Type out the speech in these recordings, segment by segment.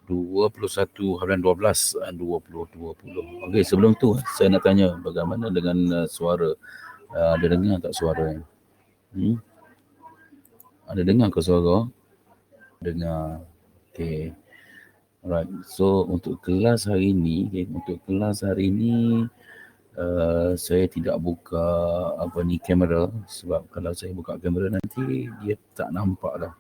21 harian 12 2020. Okey, sebelum tu saya nak tanya bagaimana dengan suara. Ada dengar tak suara? Ada dengar ke suara? Dengar. Okey. Alright. So untuk kelas hari ni, saya tidak buka kamera, sebab kalau saya buka kamera nanti dia tak nampak dah.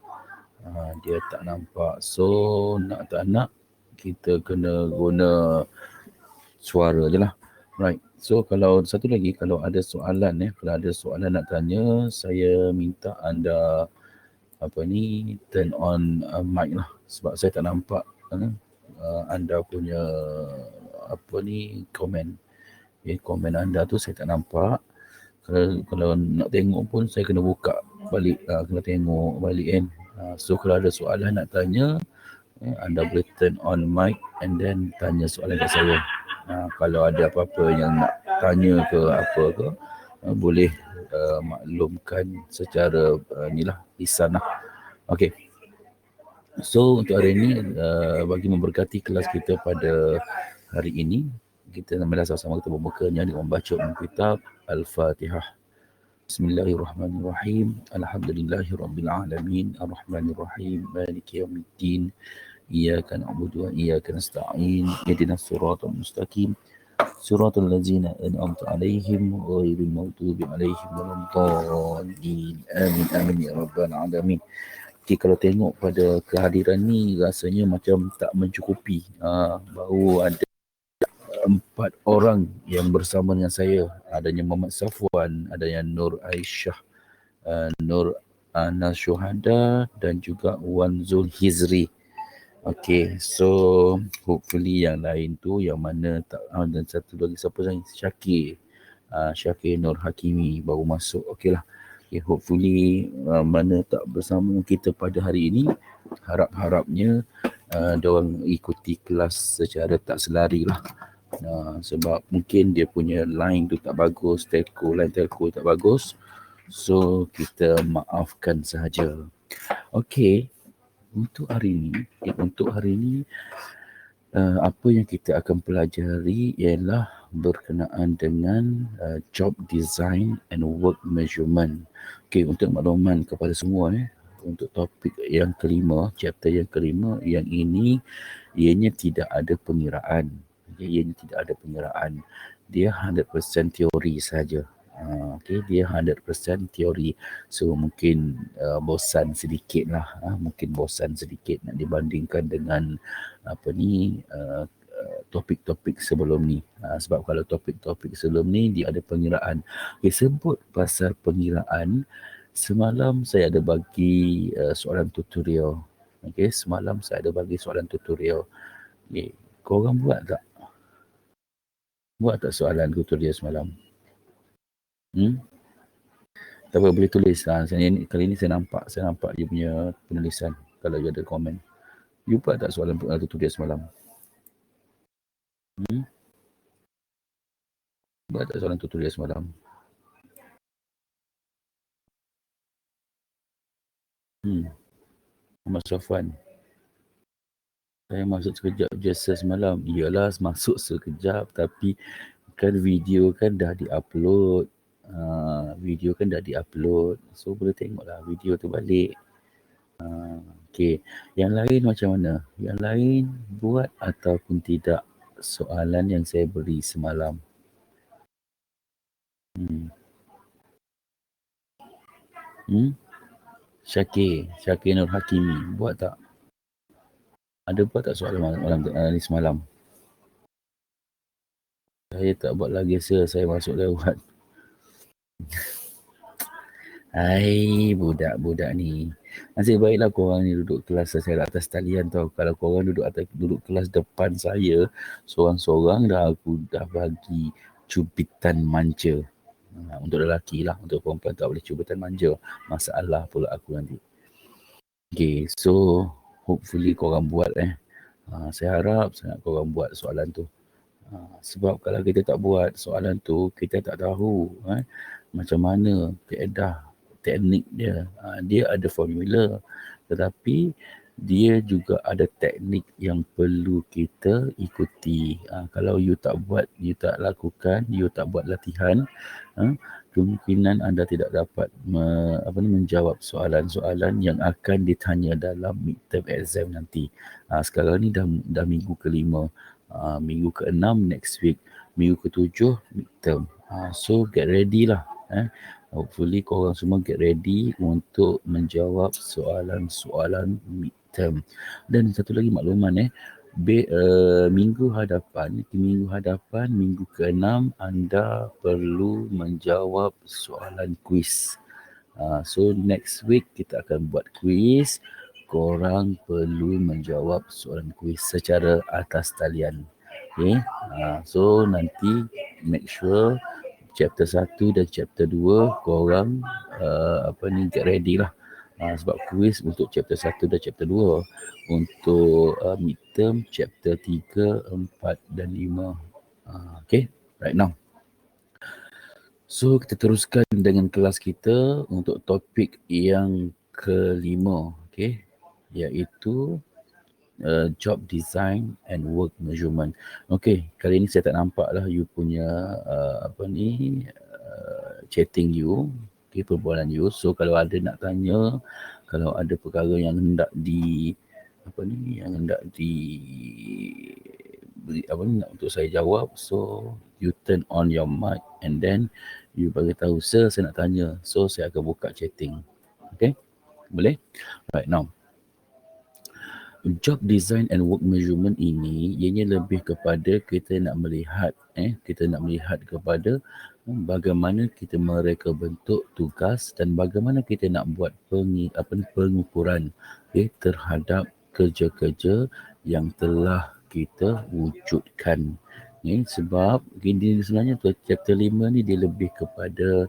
Dia tak nampak. So nak tak nak kita kena guna suara je lah. Right. So kalau satu lagi, kalau ada soalan nak tanya, saya minta anda turn on mic lah, sebab saya tak nampak anda punya komen. Komen anda tu saya tak nampak. Kalau nak tengok pun saya kena buka balik, kena tengok balik kan. So kalau ada soalan nak tanya, anda boleh turn on mic and then tanya soalan kat saya. Kalau ada apa-apa yang nak tanya ke apa ke, boleh maklumkan secara lisan lah. Okey. So untuk hari ini, bagi memberkati kelas kita pada hari ini, kita sama-sama kita membukanya dengan membaca kitab Al-Fatihah. Bismillahirrahmanirrahim. Alhamdulillahirabbil alamin, arrahmanirrahim, maliki yaumiddin. Iyyaka na'budu wa iyyaka nasta'in. Ihdinas siratal mustaqim. Siratal ladzina an'amta 'alaihim ghairil maghdubi alaihim waladdallin. Amin amin ya rabbal alamin. Okay, kalau tengok pada kehadiran ni rasanya macam tak mencukupi. Baru ada 4 orang yang bersama dengan saya. Adanya Muhammad Safwan, adanya Nur Aisyah, Nur Ana Syuhada dan juga Wan Zulhizri. Okay, so hopefully yang lain tu yang mana tak, dan satu lagi siapa lagi? Syakir Nur Hakimi baru masuk. Okay lah. Okay, hopefully mana tak bersama kita pada hari ini, harap-harapnya diorang ikuti kelas secara tak selari lah. Sebab mungkin dia punya line tu tak bagus, line telco tak bagus. So kita maafkan sahaja. Okay, untuk hari ini apa yang kita akan pelajari ialah berkenaan dengan job design and work measurement. Okay, untuk makluman kepada semua, untuk topik yang kelima, chapter yang kelima, yang ini ianya tidak ada pengiraan. Dia 100% teori saja. Okay, dia 100% teori. So mungkin bosan sedikit lah. Mungkin bosan sedikit nak dibandingkan dengan topik-topik sebelum ni. Sebab kalau topik-topik sebelum ni dia ada pengiraan. Okay, sebut pasal pengiraan, semalam saya ada bagi soalan tutorial. Okay, semalam saya ada bagi soalan tutorial. Okay, korang buat tak? Buat tak soalan tutorial semalam? Tak apa, boleh tulis. Kali ni saya nampak dia punya penulisan. Kalau dia ada komen. You buat tak soalan tutorial semalam? Buat tak soalan tutorial semalam? Muhammad Safwan. Saya masuk sekejap je semalam. Iyalah, masuk sekejap, tapi kan video kan dah di-upload. So boleh tengoklah video tu balik. Okay. Yang lain macam mana? Yang lain buat ataupun tidak soalan yang saya beri semalam? Syakir Nur Hakimi, buat tak? Ada buat tak soalan malam ni semalam? Saya tak buat lagi, saya masuk lewat. Hai, budak-budak ni. Nasib baiklah korang ni duduk kelas saya atas talian tau. Kalau korang duduk kelas depan saya, seorang-seorang aku dah bagi cubitan manja. Untuk lelaki lah, untuk perempuan tak boleh cubitan manja. Masalah pula aku nanti. Okay, so hopefully korang buat saya harap sangat korang buat soalan tu. Sebab kalau kita tak buat soalan tu, kita tak tahu macam mana kaedah teknik dia. Dia ada formula, tetapi dia juga ada teknik yang perlu kita ikuti. Kalau you tak buat, you tak lakukan, you tak buat latihan, kemungkinan anda tidak dapat menjawab soalan-soalan yang akan ditanya dalam midterm exam nanti. Sekarang ni dah minggu ke-5, minggu ke-6 next week, minggu ke-7 midterm. So get ready lah. Hopefully korang semua get ready untuk menjawab soalan-soalan midterm. Dan satu lagi makluman minggu hadapan, minggu ke-6 anda perlu menjawab soalan kuis. So next week kita akan buat kuis. Korang perlu menjawab soalan kuis secara atas talian. Okay. So nanti make sure chapter 1 dan chapter 2 korang get ready lah. Sebab kuis untuk chapter 1 dan chapter 2, untuk midterm chapter 3, 4 dan 5. Okay, right now. So kita teruskan dengan kelas kita untuk topik yang ke-5, okay, iaitu job design and work measurement. Okay, kali ni saya tak nampak lah you punya chatting you, okay, perbualan you. So kalau ada nak tanya, kalau ada perkara yang hendak untuk saya jawab, so you turn on your mic and then you bagi tahu, sir, saya nak tanya. So saya akan buka chatting. Okay, boleh? Right now, job design and work measurement ini ianya lebih kepada kita nak melihat kepada bagaimana kita mereka bentuk tugas dan bagaimana kita nak buat pengukuran terhadap kerja-kerja yang telah kita wujudkan. Sebab ini sebenarnya chapter 5 ni dia lebih kepada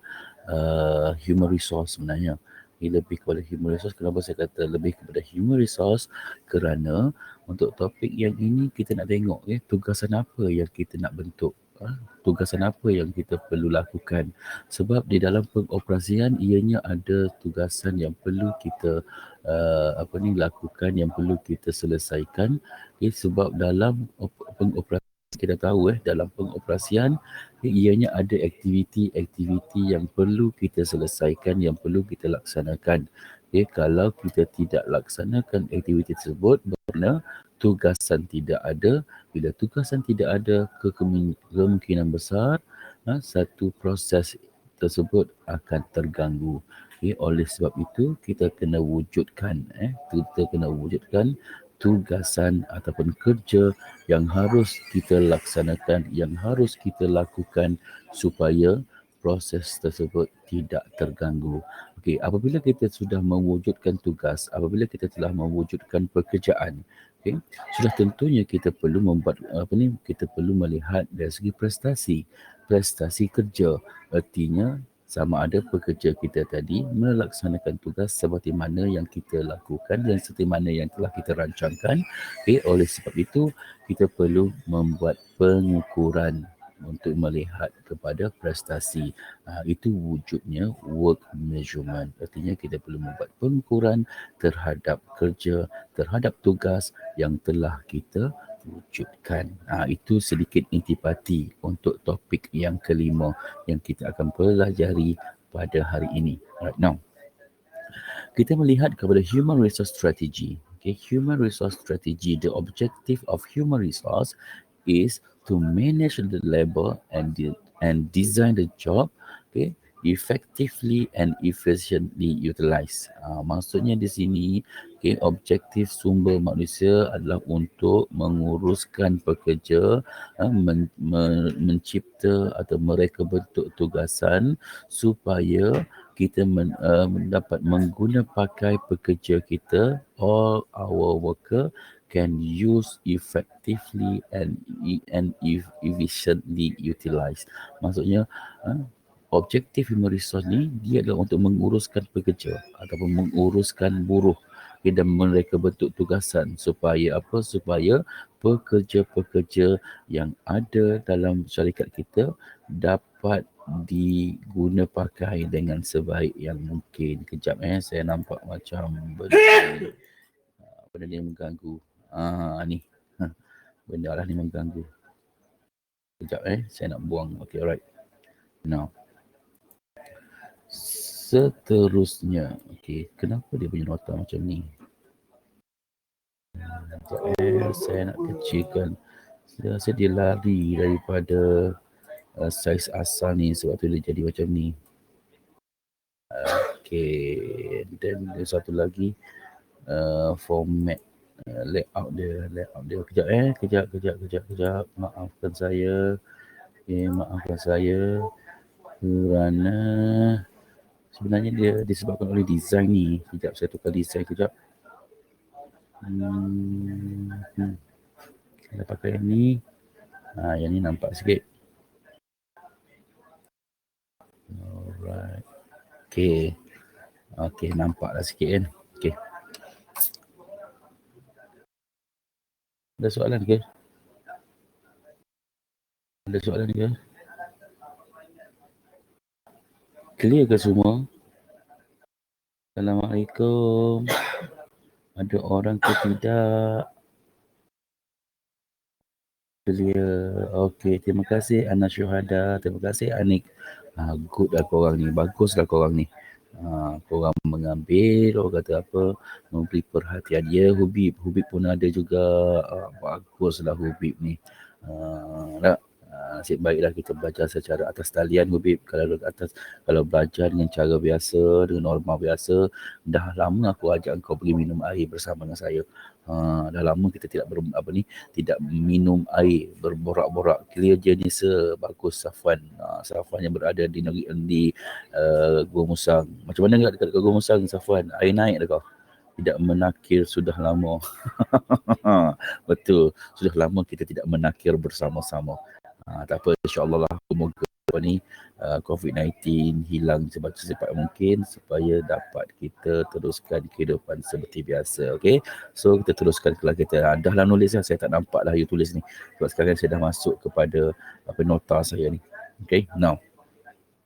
human resource sebenarnya. Ini lebih kepada human resource. Kenapa saya kata lebih kepada human resource? Kerana untuk topik yang ini kita nak tengok tugasan apa yang kita nak bentuk. Tugasan apa yang kita perlu lakukan. Sebab di dalam pengoperasian ianya ada tugasan yang perlu kita lakukan, yang perlu kita selesaikan. Sebab dalam pengoperasian kita tahu dalam pengoperasian ianya ada aktiviti-aktiviti yang perlu kita selesaikan, yang perlu kita laksanakan. Kalau kita tidak laksanakan aktiviti tersebut, bermakna tugasan tidak ada. Bila tugasan tidak ada, kemungkinan besar satu proses tersebut akan terganggu. Oleh sebab itu kita kena wujudkan tugasan ataupun kerja yang harus kita laksanakan, yang harus kita lakukan supaya proses tersebut tidak terganggu. Okey, apabila kita sudah mewujudkan tugas, apabila kita telah mewujudkan pekerjaan, sudah tentunya kita perlu membuat kita perlu melihat dari segi prestasi kerja. Artinya sama ada pekerja kita tadi melaksanakan tugas seperti mana yang kita lakukan dan seperti mana yang telah kita rancangkan. Oleh sebab itu, kita perlu membuat pengukuran untuk melihat kepada prestasi. Itu wujudnya work measurement. Artinya kita perlu membuat pengukuran terhadap kerja, terhadap tugas yang telah kita wujudkan. Itu sedikit intipati untuk topik yang ke-5 yang kita akan pelajari pada hari ini. Right now, kita melihat kepada human resource strategy. Human resource strategy, the objective of human resource is to manage the labor and design the job effectively and efficiently utilize. Maksudnya di sini objektif sumber manusia adalah untuk menguruskan pekerja, mencipta atau mereka bentuk tugasan supaya kita dapat mengguna pakai pekerja kita, all our worker can use effectively and efficiently utilize. Maksudnya objektif human resource ni dia adalah untuk menguruskan pekerja ataupun menguruskan buruh dan mereka bentuk tugasan supaya apa? Supaya pekerja-pekerja yang ada dalam syarikat kita dapat diguna pakai dengan sebaik yang mungkin. Kejap saya nampak macam benda ni mengganggu. Ni. Benda lah ni mengganggu. Sekejap saya nak buang. Okay, alright. Now. Seterusnya. Okay, kenapa dia punya nota macam ni? Saya nak kecilkan. Saya rasa dia lari daripada saiz asal ni sebab tu dia jadi macam ni. Okay, then ada satu lagi format layout dia. Kejap. Maafkan saya. Maafkan saya kerana sebenarnya dia disebabkan oleh design ni. Kejap saya tukar design kejap. Kita pakai yang ni. Yang ni nampak sikit. Alright. Okay, nampak dah sikit kan. Okay. Ada soalan ke? Clear ke semua? Assalamualaikum. Ada orang ke tidak? Clear. Okay, terima kasih Ana Syuhada. Terima kasih Anik. Good lah korang ni. Bagus lah korang ni. Korang mengambil, orang kata apa, memberi perhatian. Ya, Hubib pun ada juga. Baguslah Hubib ni. Nasib baiklah kita belajar secara atas talian Hubib. Kalau belajar dengan cara biasa, dengan normal biasa, dah lama aku ajak kau pergi minum air bersama dengan saya. Dah lama kita tidak minum air, berborak-borak. Clear jenis bagus Safwan. Safwan yang berada di Gua Musang. Macam mana dekat Gua Musang Safwan? Air naik dah kau? Tidak menakir sudah lama. Betul, sudah lama kita tidak menakir bersama-sama. Tak apa, insyaAllah lah. Semoga COVID-19 hilang secepat mungkin supaya dapat kita teruskan kehidupan seperti biasa. Okay, so kita teruskan kelas kita. Dah lah nulis lah, saya tak nampak lah you tulis ni. Sebab sekarang saya dah masuk kepada nota saya ni. Okay, now.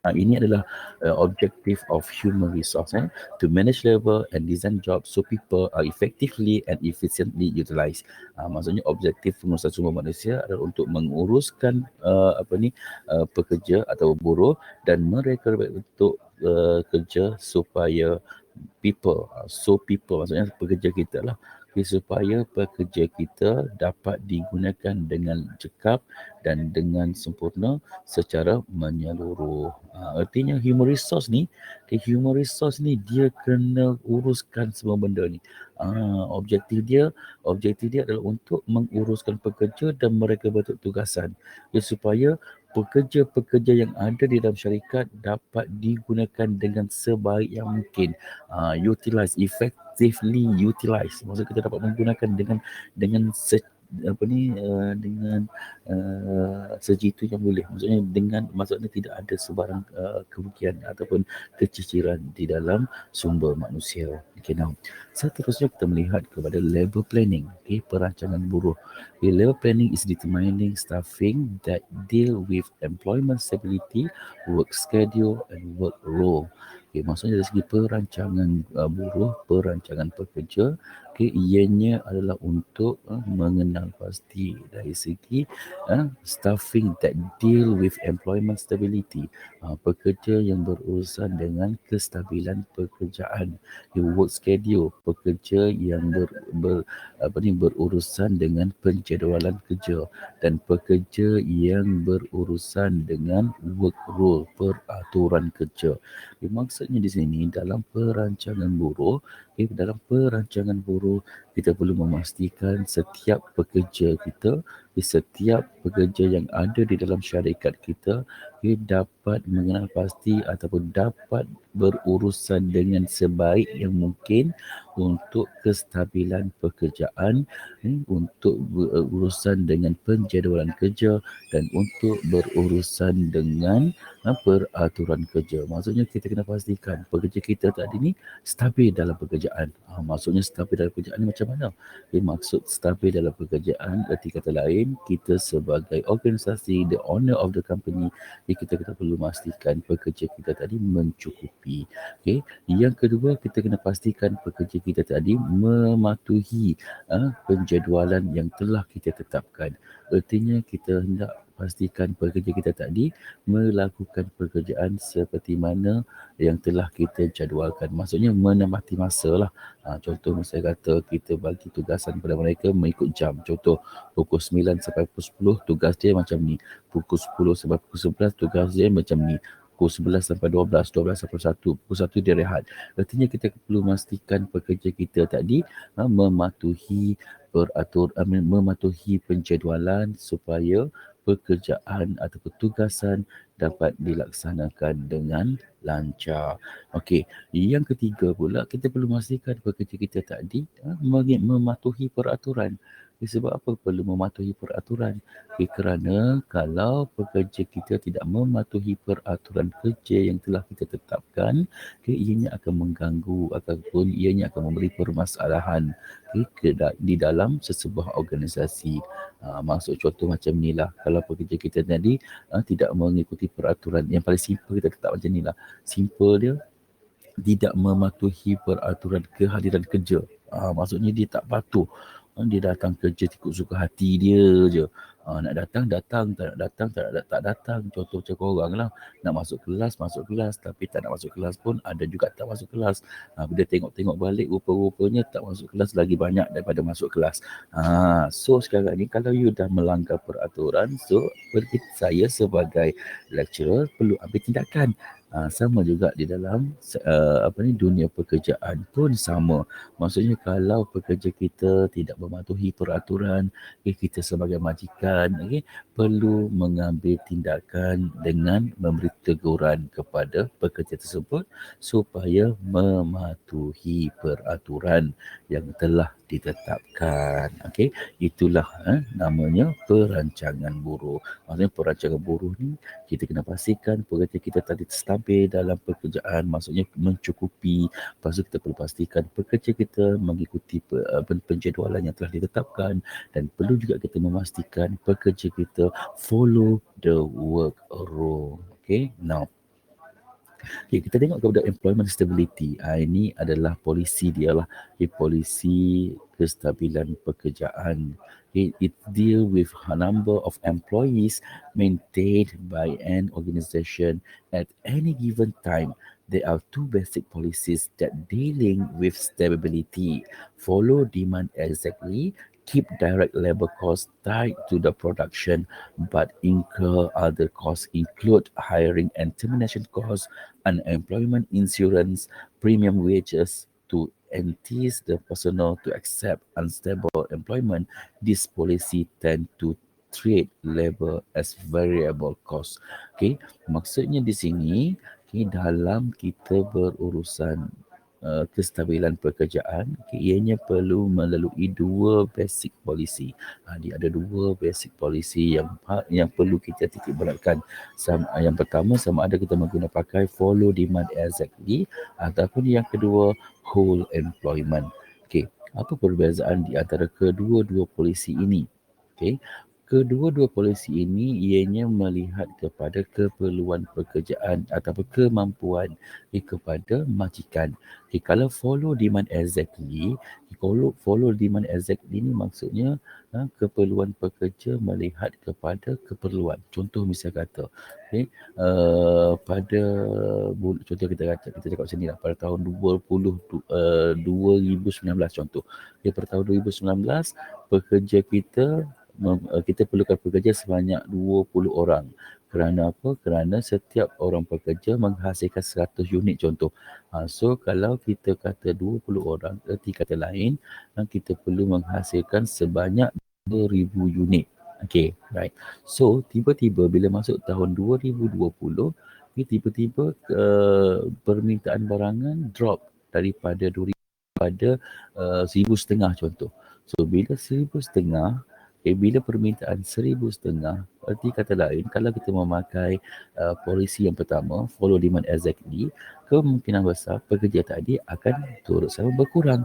Ini adalah objective of human resource to manage labor and design jobs so people are effectively and efficiently utilized. Maksudnya objektif pengurusan sumber manusia adalah untuk menguruskan pekerja atau buruh dan mereka untuk kerja supaya people maksudnya pekerja kita lah, supaya pekerja kita dapat digunakan dengan cekap dan dengan sempurna secara menyeluruh. Artinya human resource ni dia kena uruskan semua benda ni. Objektif dia adalah untuk menguruskan pekerja dan mereka bertugasan supaya pekerja-pekerja yang ada di dalam syarikat dapat digunakan dengan sebaik yang mungkin. Effectively utilize. Maksud kita dapat menggunakan dengan sejitu yang boleh. Maksudnya tidak ada sebarang kerugian ataupun keciciran di dalam sumber manusia. Okay, now seterusnya kita melihat kepada labor planning. Okay, perancangan buruh. Okay, labor planning is determining staffing that deal with employment stability, work schedule and work role. Okay, maksudnya dari segi perancangan buruh, perancangan pekerja, okay, ianya adalah untuk mengenal pasti dari segi staffing that deal with employment stability, pekerja yang berurusan dengan kestabilan pekerjaan, work schedule, pekerja yang berurusan dengan penjadualan kerja, dan pekerja yang berurusan dengan work rule, peraturan kerja. Maksudnya di sini dalam perancangan buruh, kita perlu memastikan setiap pekerja yang ada di dalam syarikat kita dapat mengenal pasti ataupun dapat berurusan dengan sebaik yang mungkin untuk kestabilan pekerjaan, untuk berurusan dengan penjadualan kerja dan untuk berurusan dengan peraturan kerja. Maksudnya kita kena pastikan pekerja kita tadi ni stabil dalam pekerjaan. Maksudnya stabil dalam pekerjaan ni macam macam mana? Maksud stabil dalam pekerjaan, erti kata lain, kita sebagai organisasi, the owner of the company, kita perlu pastikan pekerja kita tadi mencukupi. Yang kedua, kita kena pastikan pekerja kita tadi mematuhi penjadualan yang telah kita tetapkan. Ertinya kita hendak pastikan pekerja kita tadi melakukan pekerjaan seperti mana yang telah kita jadualkan. Maksudnya menempati masa lah. Contoh misalnya kata kita bagi tugasan kepada mereka mengikut jam. Contoh pukul 9 sampai pukul 10 tugas dia macam ni. Pukul 10 sampai pukul 11 tugas dia macam ni. Pukul 11 sampai 12, 12 sampai 1, pukul 1 dia rehat. Artinya kita perlu memastikan pekerja kita tadi mematuhi mematuhi penjadualan supaya pekerjaan atau tugasan dapat dilaksanakan dengan lancar. Okey, yang ketiga pula kita perlu memastikan pekerja kita tadi mematuhi peraturan. Sebab apa perlu mematuhi peraturan? Kerana kalau pekerja kita tidak mematuhi peraturan kerja yang telah kita tetapkan, ianya akan mengganggu ataupun ianya akan memberi permasalahan di dalam sesebuah organisasi. Maksud contoh macam ni lah, kalau pekerja kita tadi tidak mengikuti peraturan, yang paling simple kita tetap macam ni lah, simple dia tidak mematuhi peraturan kehadiran kerja. Maksudnya dia tak patuh. Dia datang kerja ikut suka hati dia je. Nak datang, tak nak datang, tak datang. Contoh macam korang lah. Nak masuk kelas, tapi tak nak masuk kelas pun ada juga tak masuk kelas. Bila tengok-tengok balik, rupa-rupanya tak masuk kelas lagi banyak daripada masuk kelas. So sekarang ni kalau you dah melanggar peraturan, so saya sebagai lecturer perlu ambil tindakan. Sama juga di dalam dunia pekerjaan pun sama. Maksudnya kalau pekerja kita tidak mematuhi peraturan, kita sebagai majikan perlu mengambil tindakan dengan memberi teguran kepada pekerja tersebut supaya mematuhi peraturan yang telah ditetapkan. Itulah namanya perancangan buruh. Maksudnya perancangan buruh ni kita kena pastikan pekerja kita tadi stabil dalam pekerjaan, maksudnya mencukupi. Lepas tu kita perlu pastikan pekerja kita mengikuti penjadualan yang telah ditetapkan, dan perlu juga kita memastikan pekerja kita follow the work rule. Now kita tengok kepada employment stability. Ini adalah polisi dia lah. Polisi kestabilan pekerjaan. It deal with a number of employees maintained by an organization at any given time. There are two basic policies that dealing with stability. Follow demand exactly, keep direct labor costs tied to the production, but incur other costs include hiring and termination costs, unemployment insurance, premium wages to entice the personnel to accept unstable employment. This policy tend to treat labor as variable cost. Maksudnya di sini dalam kita berurusan kestabilan pekerjaan, ianya perlu melalui dua basic policy. Dia ada dua basic policy yang perlu kita titik beratkan. Yang pertama, sama ada kita menggunakan pakai follow demand exactly, ataupun yang kedua whole employment. Apa perbezaan di antara kedua-dua polisi ini? Kedua-dua polisi ini ianya melihat kepada keperluan pekerjaan ataupun kemampuan kepada majikan. Kalau follow demand exactly, follow demand exactly ni maksudnya keperluan pekerja melihat kepada keperluan. Contoh misal kata, pada contoh kita cakap macam ni lah, pada tahun 2019 contoh. Pada tahun 2019 pekerja kita perlukan pekerja sebanyak 20 orang. Kerana apa? Kerana setiap orang pekerja menghasilkan 100 unit contoh. So kalau kita kata 20 orang, erti kata lain, kita perlu menghasilkan sebanyak 2,000 unit. Right. So tiba-tiba bila masuk tahun 2020, tiba-tiba permintaan barangan drop daripada 2,000 pada 1,500 contoh. So bila 1,500, bila permintaan 1,500, erti kata lain, kalau kita memakai polisi yang pertama, follow demand exactly, kemungkinan besar pekerja tadi akan turut sama berkurang.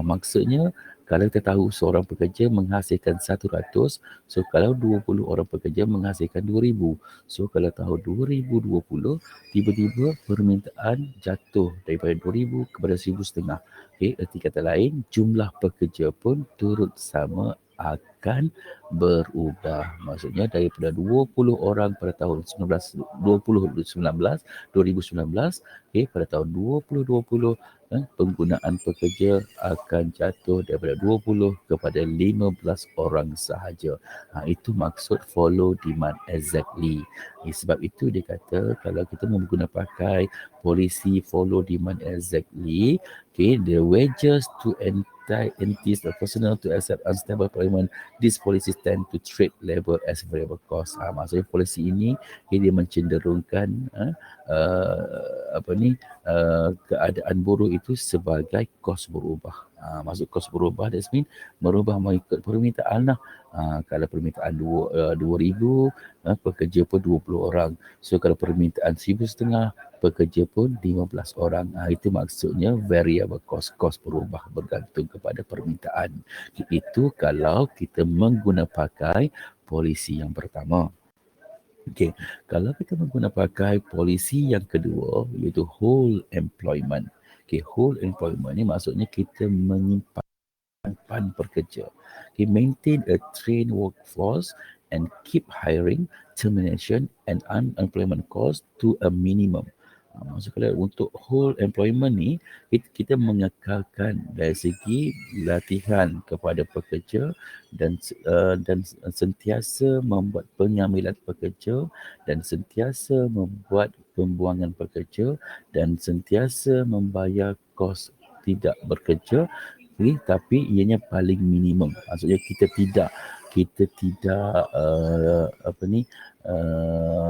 Maksudnya Kalau kita tahu seorang pekerja menghasilkan 100, so kalau 20 orang pekerja menghasilkan 2,000. So kalau tahun 2020, tiba-tiba permintaan jatuh daripada 2,000 kepada 1,500. Okay, erti kata lain, jumlah pekerja pun turut sama akan berubah. Maksudnya daripada 20 orang pada tahun 2019, okay, pada tahun 2020, penggunaan pekerja akan jatuh daripada 20 kepada 15 orang sahaja. Itu maksud follow demand exactly. Sebab itu dia kata kalau kita menggunakan pakai polisi follow demand exactly, okay, the wages to entice the personnel to accept unstable employment, these policies tend to treat labor as variable cost. Maksudnya polisi ini dia mencenderungkan keadaan buruh itu sebagai kos berubah. Maksud kos berubah, that means merubah mengikut permintaan lah. Kalau permintaan 2,000, pekerja pun 20 orang. So kalau permintaan 1,500, pekerja pun 15 orang. Itu maksudnya variable cost, kos berubah bergantung kepada permintaan. Itu kalau kita menggunakan pakai polisi yang pertama. Okey, kalau kita menggunakan pakai polisi yang kedua iaitu whole employment. Okey, whole employment ni maksudnya kita menyimpan pekerja. Okay, maintain a trained workforce and keep hiring, termination and unemployment cost to a minimum. Maksudnya untuk whole employment ni, kita mengekalkan dari segi latihan kepada pekerja dan sentiasa membuat pengambilan pekerja dan sentiasa membuat pembuangan pekerja dan sentiasa membayar kos tidak bekerja, tapi ianya paling minimum. Maksudnya kita tidak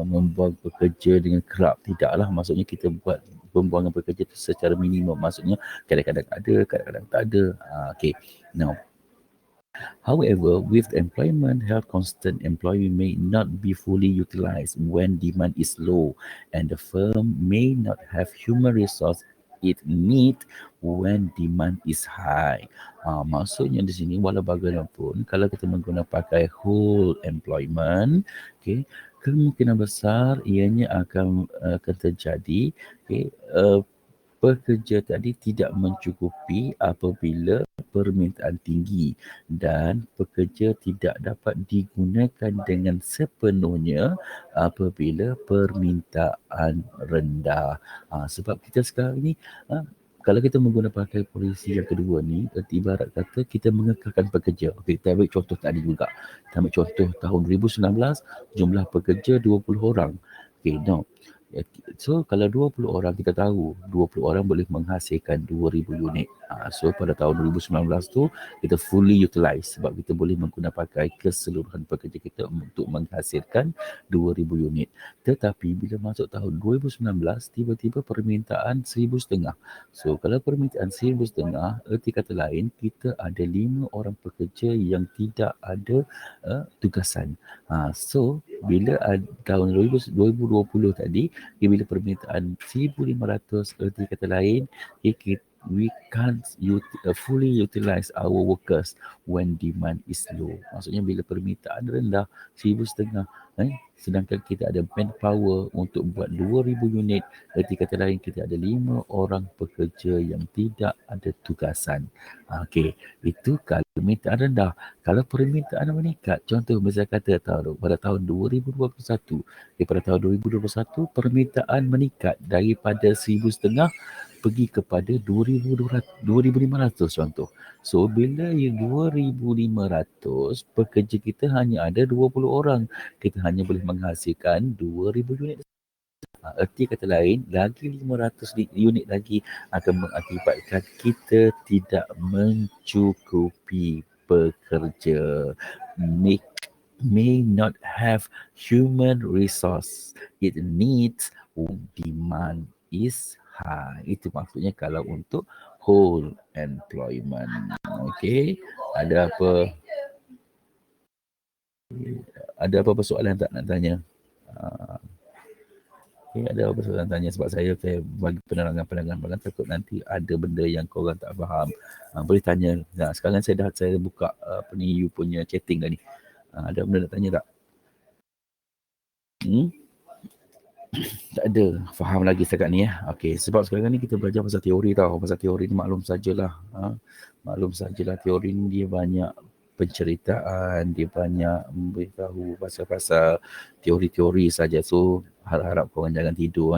membuang pekerja dengan kerap. Tidaklah, maksudnya kita buat pembuangan pekerja itu secara minimum. Maksudnya kadang-kadang ada, kadang-kadang tak ada. Okay. Now, however, with employment held constant, employee may not be fully utilized when demand is low and the firm may not have human resource it need when demand is high. Maksudnya di sini walau bagaimanapun kalau kita menggunakan pakai whole employment, okay, kemungkinan besar ianya akan terjadi, okay, pekerja tadi tidak mencukupi apabila permintaan tinggi dan pekerja tidak dapat digunakan dengan sepenuhnya apabila permintaan rendah. Sebab kita sekarang ni kalau kita menggunakan pakai polisi yang kedua ni, ibarat kata kita mengekalkan pekerja. Okey, kita ambil contoh tadi juga. Kita ambil contoh tahun 2019, jumlah pekerja 20 orang. Okey, now so kalau 20 orang kita tahu 20 orang boleh menghasilkan 2,000 unit. So pada tahun 2019 tu kita fully utilize sebab kita boleh menggunakan pakai keseluruhan pekerja kita untuk menghasilkan 2,000 unit. Tetapi bila masuk tahun 2019 tiba-tiba permintaan 1,500. So kalau permintaan 1,500, erti kata lain kita ada 5 orang pekerja yang tidak ada tugasan. So bila tahun 2020 tadi, bila permintaan 1,500, erti kata lain, we can't fully utilize our workers when demand is low. Maksudnya bila permintaan rendah 1,500, sedangkan kita ada manpower untuk buat 2,000 unit, erti kata lain kita ada 5 orang pekerja yang tidak ada tugasan. Okey, itu kalau permintaan rendah. Kalau permintaan meningkat, contoh misalnya kata pada tahun 2021, pada tahun 2021 permintaan meningkat daripada 1,500 pergi kepada 2,500 contoh. So bila 2,500, pekerja kita hanya ada 20 orang. Kita hanya boleh menghasilkan 2,000 unit. Erti kata lain, lagi 500 unit lagi akan mengakibatkan kita tidak mencukupi pekerja. May not have human resource it needs when demand is high. Itu maksudnya kalau untuk whole employment. Okay, ada apa soalan tak nak tanya? Okay, ada apa soalan tanya sebab saya bagi penerangan takut nanti ada benda yang korang tak faham. Boleh tanya. Nah, sekarang saya buka apa ni you punya chatting dah ni. Ada benda nak tanya tak? Tak ada. Faham lagi setakat ni ya. Okey, sebab sekarang ni kita belajar pasal teori tau. Pasal teori ni maklum sajalah. Maklum sajalah teori ni dia banyak penceritaan, dia banyak memberitahu pasal-pasal teori-teori saja. So, harap-harap korang jangan tidur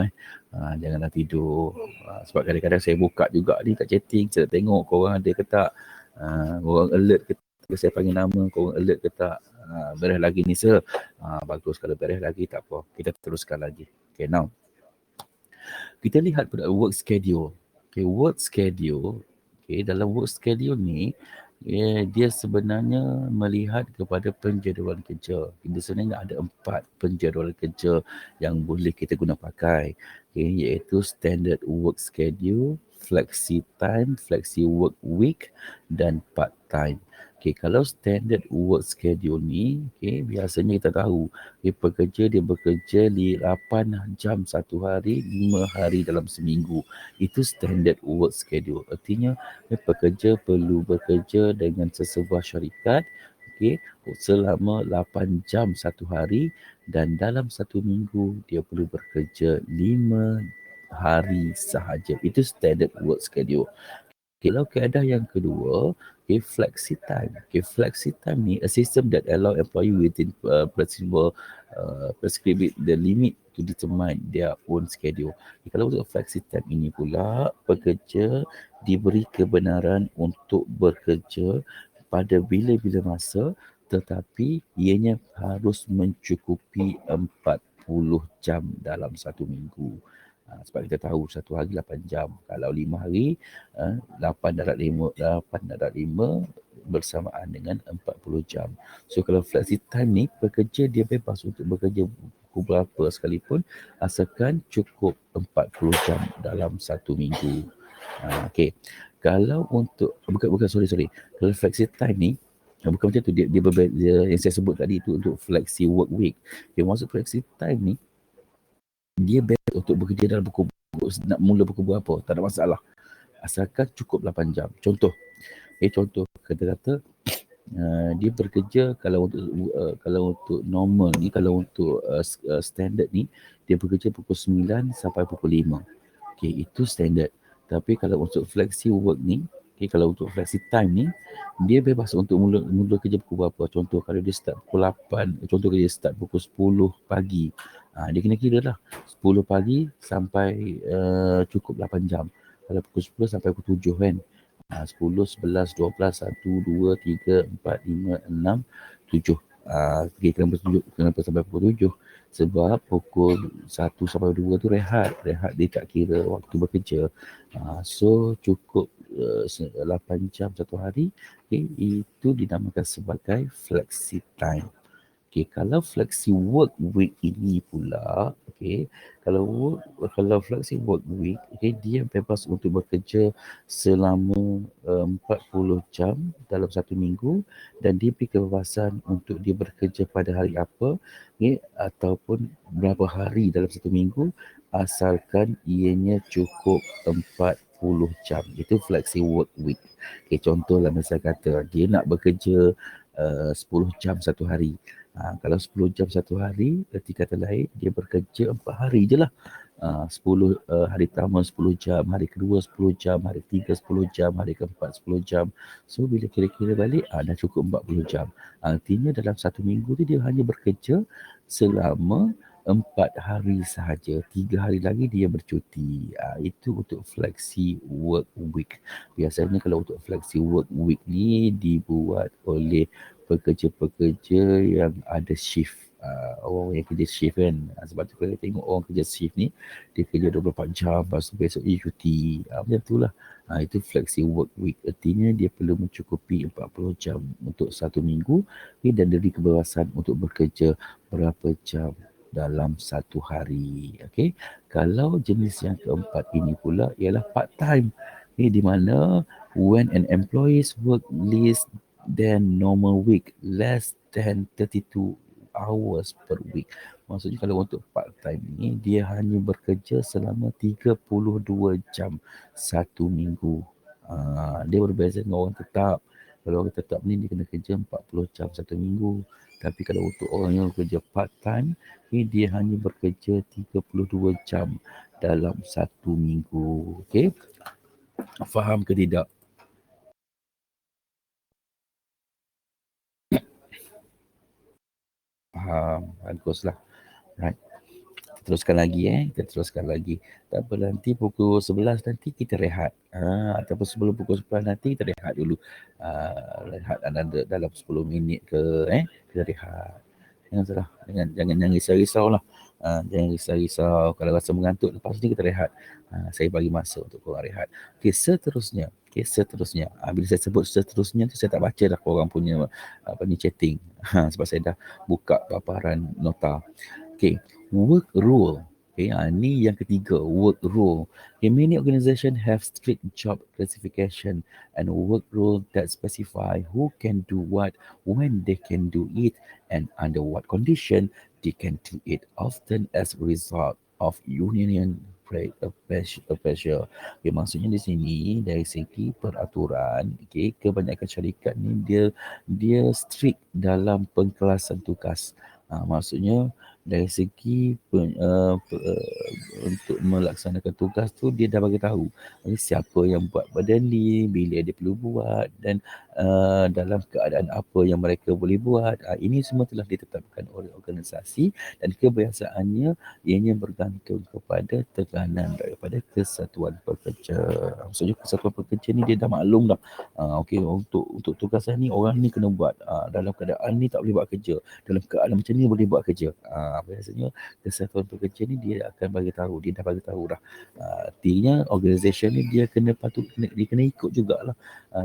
janganlah tidur. Sebab kadang-kadang saya buka juga ni kat chatting, saya tengok korang ada ke tak. Korang alert ke tak, saya panggil nama, korang alert ke tak. Beres lagi ni sir. Bagus, kalau beres lagi tak apa. Kita teruskan lagi. Okay, now kita lihat pada work schedule. Okay, work schedule. Okay, dalam work schedule ni, dia sebenarnya melihat kepada penjadualan kerja. Di sebenarnya ada 4 penjadualan kerja yang boleh kita guna pakai. Okay, iaitu standard work schedule, flexi time, flexi work week dan part time. Okay, kalau standard work schedule ni, okay, biasanya kita tahu pekerja dia bekerja 8 jam satu hari, 5 hari dalam seminggu. Itu standard work schedule. Artinya pekerja perlu bekerja dengan sesebuah syarikat selama 8 jam satu hari dan dalam satu minggu dia perlu bekerja 5 hari sahaja. Itu standard work schedule. Kalau keadaan yang kedua, flexi time. Flexi time ni a system that allow employee within prescribed the limit to determine their own schedule. Kalau untuk flexi time ini pula, pekerja diberi kebenaran untuk bekerja pada bila-bila masa tetapi ianya harus mencukupi 40 jam dalam satu minggu. Sebab kita tahu satu hari 8 jam. Kalau 5 hari, 8/5 bersamaan dengan 40 jam. So kalau flexi time ni, pekerja dia bebas untuk bekerja pukul berapa sekalipun asalkan cukup 40 jam dalam satu minggu. Okay. Kalau untuk, sorry. Kalau flexi time ni, bukan macam tu, dia yang saya sebut tadi itu untuk flexi work week. Dia maksud flexi time ni, dia bebas untuk bekerja dalam nak mula pukul berapa, tak ada masalah. Asalkan cukup 8 jam. Contoh kata-kata dia bekerja kalau untuk normal ni, kalau untuk standard ni, dia bekerja pukul 9 sampai pukul 5. Okay, itu standard. Tapi kalau untuk flexi work ni, kalau untuk flexi time ni, dia bebas untuk mula kerja pukul berapa. Contoh kalau dia start pukul 8, contoh dia start pukul 10 pagi. Dia kena kira lah 10 pagi sampai cukup 8 jam. Kalau pukul 10 sampai pukul 7 kan. 10, 11, 12, 1, 2, 3, 4, 5, 6, 7. Kenapa sampai pukul 7? Sebab pukul 1 sampai 2 tu rehat dia tak kira waktu bekerja. So cukup 8 jam satu hari. Itu dinamakan sebagai flexi time. Kalau flexi work week ini pula, kalau flexi work week, dia bebas untuk bekerja selama 40 jam dalam satu minggu dan diberi kebebasan untuk dia bekerja pada hari apa, ataupun berapa hari dalam satu minggu asalkan ianya cukup 40 jam. Itu flexi work week. Contohlah misalnya kata dia nak bekerja 10 jam satu hari. Kalau 10 jam satu hari, berarti kata lain dia bekerja 4 hari je lah. 10 hari pertama 10 jam, hari kedua 10 jam, hari ketiga 10 jam, hari keempat 10 jam. So bila kira-kira balik dah cukup 40 jam. Artinya dalam satu minggu tu dia hanya bekerja selama 4 hari sahaja. 3 hari lagi dia bercuti. Itu untuk flexi work week. Biasanya kalau untuk flexi work week ni dibuat oleh pekerja-pekerja yang ada shift. Orang yang kerja shift kan. Sebab tu kalau tengok orang kerja shift ni, dia kerja 24 jam, lepas tu besok dia cuti. Macam tu lah. Itu flexi work week. Artinya dia perlu mencukupi 40 jam untuk satu minggu dan diberi kebebasan untuk bekerja berapa jam dalam satu hari. Okay. Kalau jenis yang keempat ini pula ialah part time. Di mana when an employee's work less than normal week, less than 32 hours per week. Maksudnya kalau untuk part time ni dia hanya bekerja selama 32 jam satu minggu. Dia berbeza dengan orang tetap. Kalau orang tetap ni dia kena kerja 40 jam satu minggu. Tapi kalau untuk orang yang kerja part time ni dia hanya bekerja 32 jam dalam satu minggu. Okey? Faham ke tidak? Faham. Baguslah. Right. Teruskan lagi kita teruskan lagi. Tak apa, nanti pukul 11 nanti kita rehat. Ataupun sebelum pukul 11 nanti kita rehat dulu. Rehat dalam 10 minit ke kita rehat. Jangan salah, jangan risau-risau lah. Jangan risau-risau. Kalau rasa mengantuk lepas ni kita rehat. Saya bagi masa untuk korang rehat. Okey, seterusnya. Bila saya sebut seterusnya tu saya tak baca dah korang punya chatting. Sebab saya dah buka paparan nota. Okay, work rule. Okay, ni yang ketiga, work rule. Okay, many organizations have strict job classification and work rule that specify who can do what, when they can do it, and under what condition they can do it. Often as a result of union pressure. Okay, maksudnya di sini dari segi peraturan, okay, kebanyakan syarikat ni dia strict dalam pengkelasan tugas. Maksudnya dari segi untuk melaksanakan tugas tu dia dah bagi tahu siapa yang buat benda ni, bila dia perlu buat dan dalam keadaan apa yang mereka boleh buat. Ini semua telah ditetapkan oleh organisasi dan kebiasaannya ianya bergantung kepada tekanan daripada kesatuan pekerja. Maksudnya kesatuan pekerja ni dia dah maklum dah. Okey, untuk tugasan ni orang ni kena buat. Dalam keadaan ni tak boleh buat kerja. Dalam keadaan macam ni boleh buat kerja. Biasanya kesatuan pekerja ni dia akan bagi tahu, dia dah bagi tahu dah. Artinya organisasi ni dia dia kena ikut jugalah.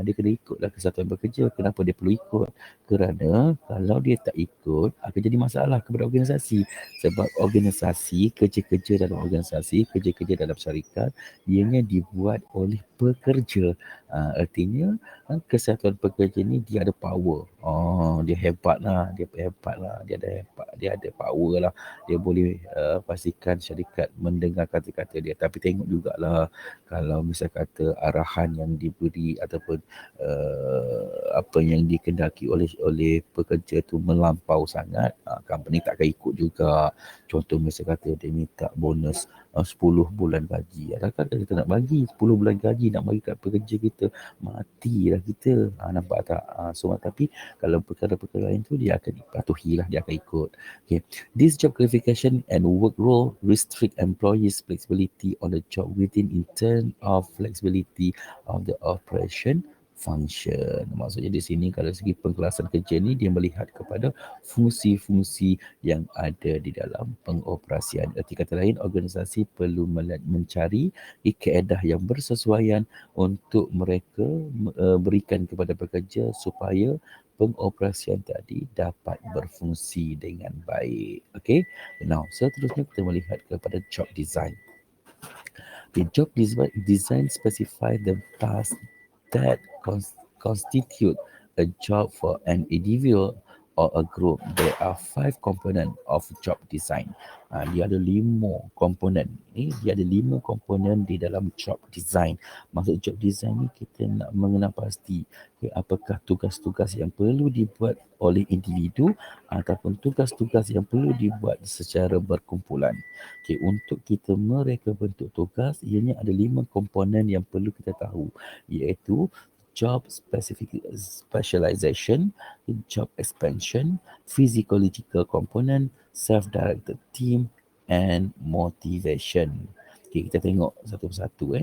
Dia kena ikutlah kesatuan pekerja. Kenapa dia perlu ikut? Kerana kalau dia tak ikut akan jadi masalah kepada organisasi. Sebab organisasi, kerja-kerja dalam organisasi, kerja-kerja dalam syarikat ianya dibuat oleh pekerja. Artinya kesatuan pekerja ni dia ada power. Dia hebat lah, dia ada power lah. Dia boleh pastikan syarikat mendengar kata-kata dia. Tapi tengok jugalah kalau misal kata arahan yang diberi ataupun apa yang dikendaki oleh pekerja tu melampau sangat, company tak akan ikut juga. Contoh misal kata dia minta bonus 10 bulan gaji. Adakah kita nak bagi 10 bulan gaji nak bagi kat pekerja kita? Matilah kita. Nampak tak? Tapi kalau perkara-perkara lain tu dia akan patuhi lah, dia akan ikut. Okay. This job classification and work role restrict employees' flexibility on the job within in terms of flexibility of the operation function. Maksudnya di sini kalau segi pengkelasan kerja ni dia melihat kepada fungsi-fungsi yang ada di dalam pengoperasian. Arti kata lain, organisasi perlu mencari kaedah yang bersesuaian untuk mereka berikan kepada pekerja supaya pengoperasian tadi dapat berfungsi dengan baik. Okay. Now, seterusnya kita melihat kepada job design. The job design specify the task that constitute a job for an individual or a group. There are 5 components of job design. Dia ada 5 komponen. Dia ada 5 komponen di dalam job design. Maksud job design ni kita nak mengenal pasti apakah tugas-tugas yang perlu dibuat oleh individu ataupun tugas-tugas yang perlu dibuat secara berkumpulan. Untuk kita mereka bentuk tugas, ianya ada 5 komponen yang perlu kita tahu, iaitu job specialization, job expansion, physiological component, self-directed team and motivation. Okay, kita tengok satu persatu.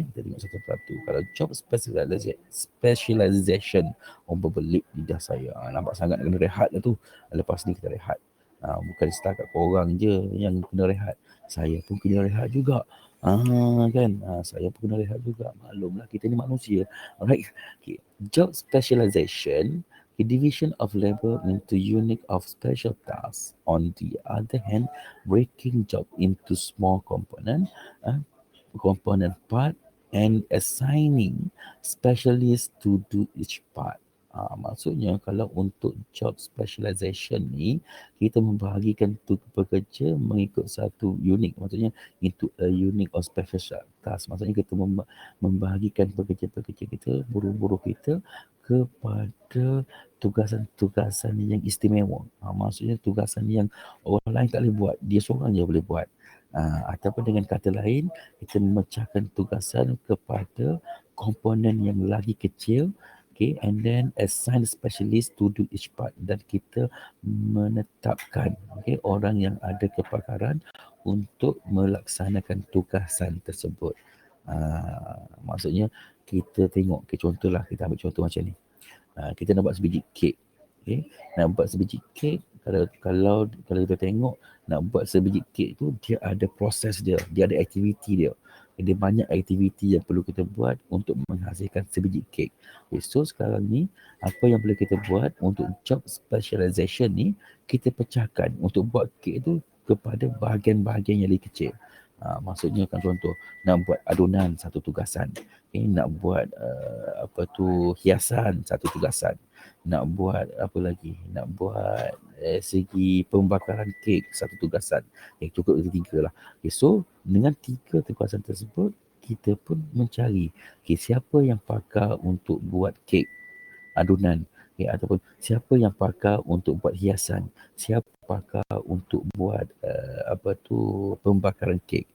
Kalau job specialization, berbelit lidah saya. Nampak sangat nak kena rehat lah tu. Lepas ni kita rehat. Bukan setakat korang je yang kena rehat. Saya pun kena rehat juga. Saya pun kena rehat juga. Maklumlah kita ni manusia. Alright. Okay. Job specialization, the division of labor into unit of special tasks. On the other hand, breaking job into small component part and assigning specialists to do each part. Maksudnya kalau untuk job specialization ni, kita membahagikan pekerja mengikut satu unit. Maksudnya into a unique or special task. Maksudnya kita membahagikan pekerja-pekerja kita, buruh-buruh kita kepada tugasan-tugasan yang istimewa. Maksudnya tugasan yang orang lain tak boleh buat, dia seorang je boleh buat. Ataupun dengan kata lain, kita memecahkan tugasan kepada komponen yang lagi kecil. Okay, and then assign specialist to do each part, dan kita menetapkan orang yang ada kepakaran untuk melaksanakan tugasan tersebut. Maksudnya kita tengok, contohlah kita ambil contoh macam ni. Kita nak buat sebiji kek. Okay? Nak buat sebiji kek, kalau kita tengok nak buat sebiji kek tu, dia ada proses dia ada aktiviti dia. Ada banyak aktiviti yang perlu kita buat untuk menghasilkan sebiji kek. Okay, so sekarang ni, apa yang boleh kita buat untuk job specialization ni, kita pecahkan untuk buat kek tu kepada bahagian-bahagian yang lebih kecil. Maksudnya kan contoh, nak buat adunan satu tugasan. Nak buat hiasan satu tugasan. Nak buat apa lagi? Nak buat segi pembakaran kek satu tugasan. Cukup tiga lah. So dengan tiga tugasan tersebut, kita pun mencari siapa yang pakar untuk buat kek adunan, ataupun siapa yang pakar untuk buat hiasan, siapa pakar untuk buat pembakaran kek.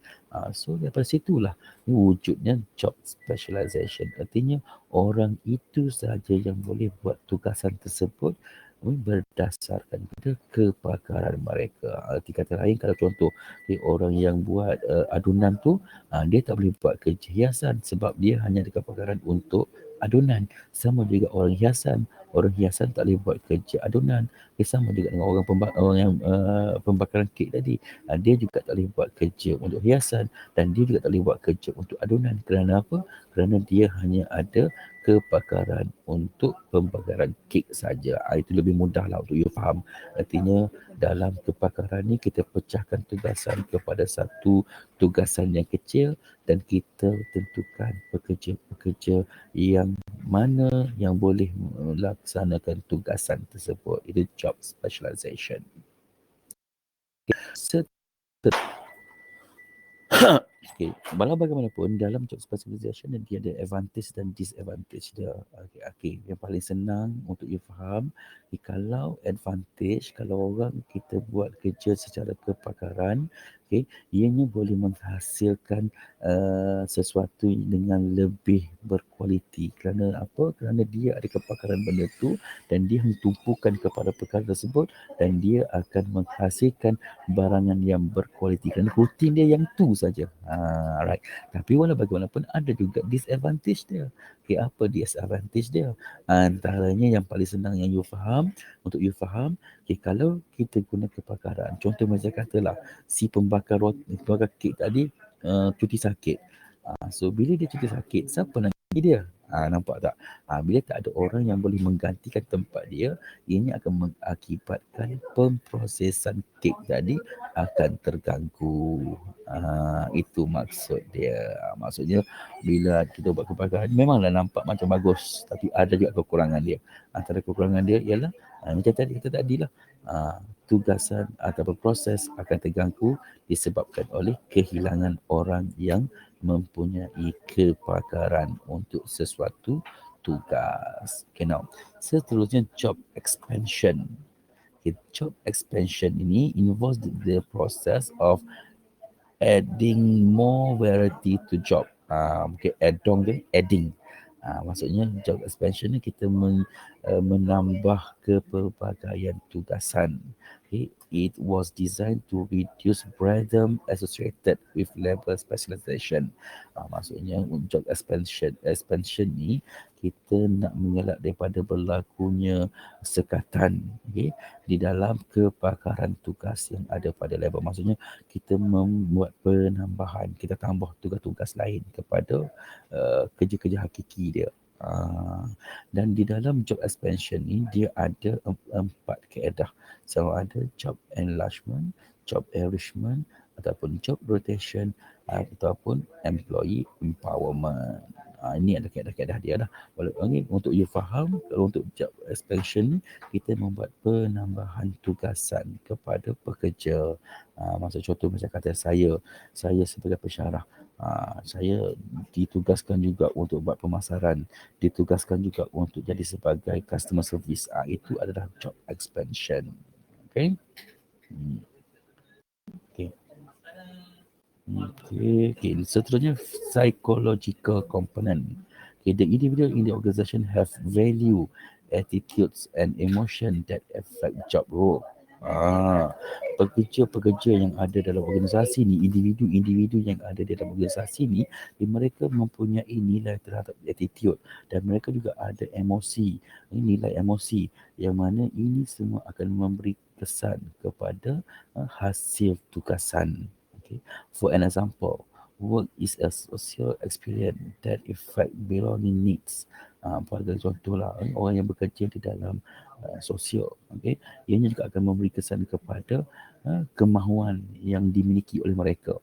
So daripada situlah wujudnya job specialization. Artinya orang itu sahaja yang boleh buat tugasan tersebut berdasarkan pada kepakaran mereka. Arti kata lain, kalau contoh orang yang buat adunan tu, dia tak boleh buat kerja hiasan sebab dia hanya ada kepakaran untuk adunan. Sama juga orang hiasan tak boleh buat kerja adunan. Sama juga dengan orang yang pembakaran kek tadi, dia juga tak boleh buat kerja untuk hiasan, dan dia juga tak boleh buat kerja untuk adunan. Kerana apa? Kerana dia hanya ada kepakaran untuk pembakaran kek saja. Itu lebih mudah lah untuk you faham. Artinya dalam kepakaran ni, kita pecahkan tugasan kepada satu tugasan yang kecil, dan kita tentukan pekerja-pekerja yang mana yang boleh melaksanakan tugasan tersebut. Itu job specialization. Okay. Walau bagaimanapun, dalam job specialization dia ada advantage dan disadvantage dia. Okay. Yang paling senang untuk you faham, kalau advantage, kalau orang kita buat kerja secara kepakaran, ianya boleh menghasilkan sesuatu dengan lebih berkualiti. Kerana apa? Kerana dia ada kepakaran benda tu, dan dia tumpukan kepada perkara tersebut, dan dia akan menghasilkan barangan yang berkualiti. Kerana rutin dia yang tu saja. Right. Tapi walau bagaimanapun, ada juga disadvantage dia. Apa disadvantage dia? Antaranya yang paling senang yang you faham, untuk you faham, kalau kita guna kepakaran, contoh macam katalah si pembakar kek tadi cuti sakit. So bila dia cuti sakit, siapa nak ganti dia? Nampak tak? Bila tak ada orang yang boleh menggantikan tempat dia, ianya akan mengakibatkan pemprosesan kek tadi akan terganggu. Itu maksud dia. Maksudnya bila kita buat kepakaran, memanglah nampak macam bagus, tapi ada juga kekurangan dia. Antara kekurangan dia ialah macam tadi kita tadilah, tugasan atau proses akan terganggu disebabkan oleh kehilangan orang yang mempunyai kepakaran untuk sesuatu tugas. Okay, now, seterusnya job expansion. Job expansion ini involves the process of adding more variety to job. Adding. Maksudnya job expansion ni kita menambah kepelbagaian tugasan. It was designed to reduce burden associated with labor specialization. Maksudnya job expansion ni kita nak mengelak daripada berlakunya sekatan di dalam kepakaran tugas yang ada pada labor. Maksudnya kita membuat penambahan, kita tambah tugas-tugas lain kepada kerja-kerja hakiki dia. Dan di dalam job expansion ni, dia ada 4 kaedah. Sama ada job enlargement, job enrichment, ataupun job rotation, ataupun employee empowerment. Ini adalah kaedah-kaedah dia lah. Ini untuk you faham, kalau untuk job expansion ni, kita membuat penambahan tugasan kepada pekerja. Maksud contoh macam kata saya sebagai pensyarah, saya ditugaskan juga untuk buat pemasaran, ditugaskan juga untuk jadi sebagai customer service. Itu adalah job expansion. Okay. Okay. Okay. Seterusnya, psychological component. Okay. The individual in the organisation have value, attitudes and emotion that affect job role. Pekerja-pekerja yang ada dalam organisasi ni, individu-individu yang ada dalam organisasi ni, mereka mempunyai nilai terhadap attitude dan mereka juga ada emosi, nilai emosi yang mana ini semua akan memberi kesan kepada hasil tugasan. Okay. For an example, work is a social experience that affect belonging needs. Pada contohlah, orang yang bekerja di dalam sosial, okay, ianya juga akan memberi kesan kepada kemahuan yang dimiliki oleh mereka.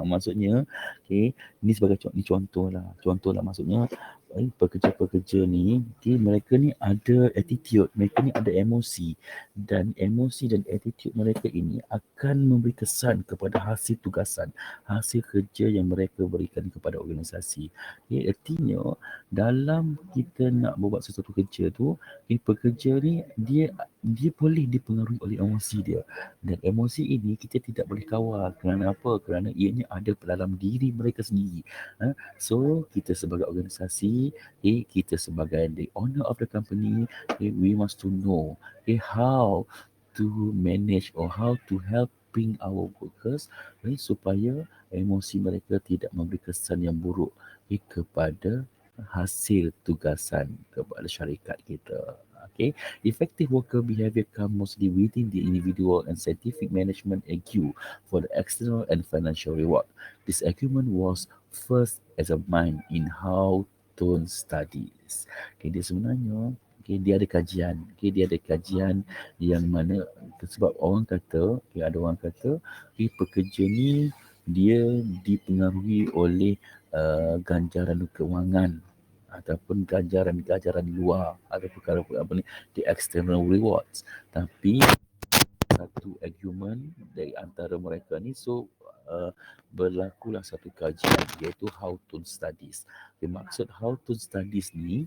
Maksudnya, okay, ini sebagai contohlah maksudnya pekerja-pekerja ni, okay, mereka ni ada attitude, mereka ni ada emosi dan emosi dan attitude mereka ini akan memberi kesan kepada hasil tugasan, hasil kerja yang mereka berikan kepada organisasi. Okay, artinya dalam kita nak buat sesuatu kerja tu, pekerja ni dia boleh dipengaruhi oleh emosi dia, dan emosi ini kita tidak boleh kawal. Kerana apa? Kerana ianya ada dalam diri mereka sendiri. So kita sebagai organisasi, kita sebagai the owner of the company, we must to know how to manage or how to helping our workers supaya emosi mereka tidak memberi kesan yang buruk kepada hasil tugasan kepada syarikat kita. Okay. Effective worker behavior come mostly within the individual and scientific management EQ for the external and financial reward. This argument was first examined in How Tone Studies. Okay, dia sebenarnya dia ada kajian. Dia ada kajian yang mana sebab orang kata, ada orang kata pekerja ni dia dipengaruhi oleh ganjaran kewangan ataupun ganjaran luar atau perkara apa ni, the external rewards. Tapi satu argument dari antara mereka ni, berlakulah satu kajian iaitu How Tone Studies. Maksud How Tone Studies ni,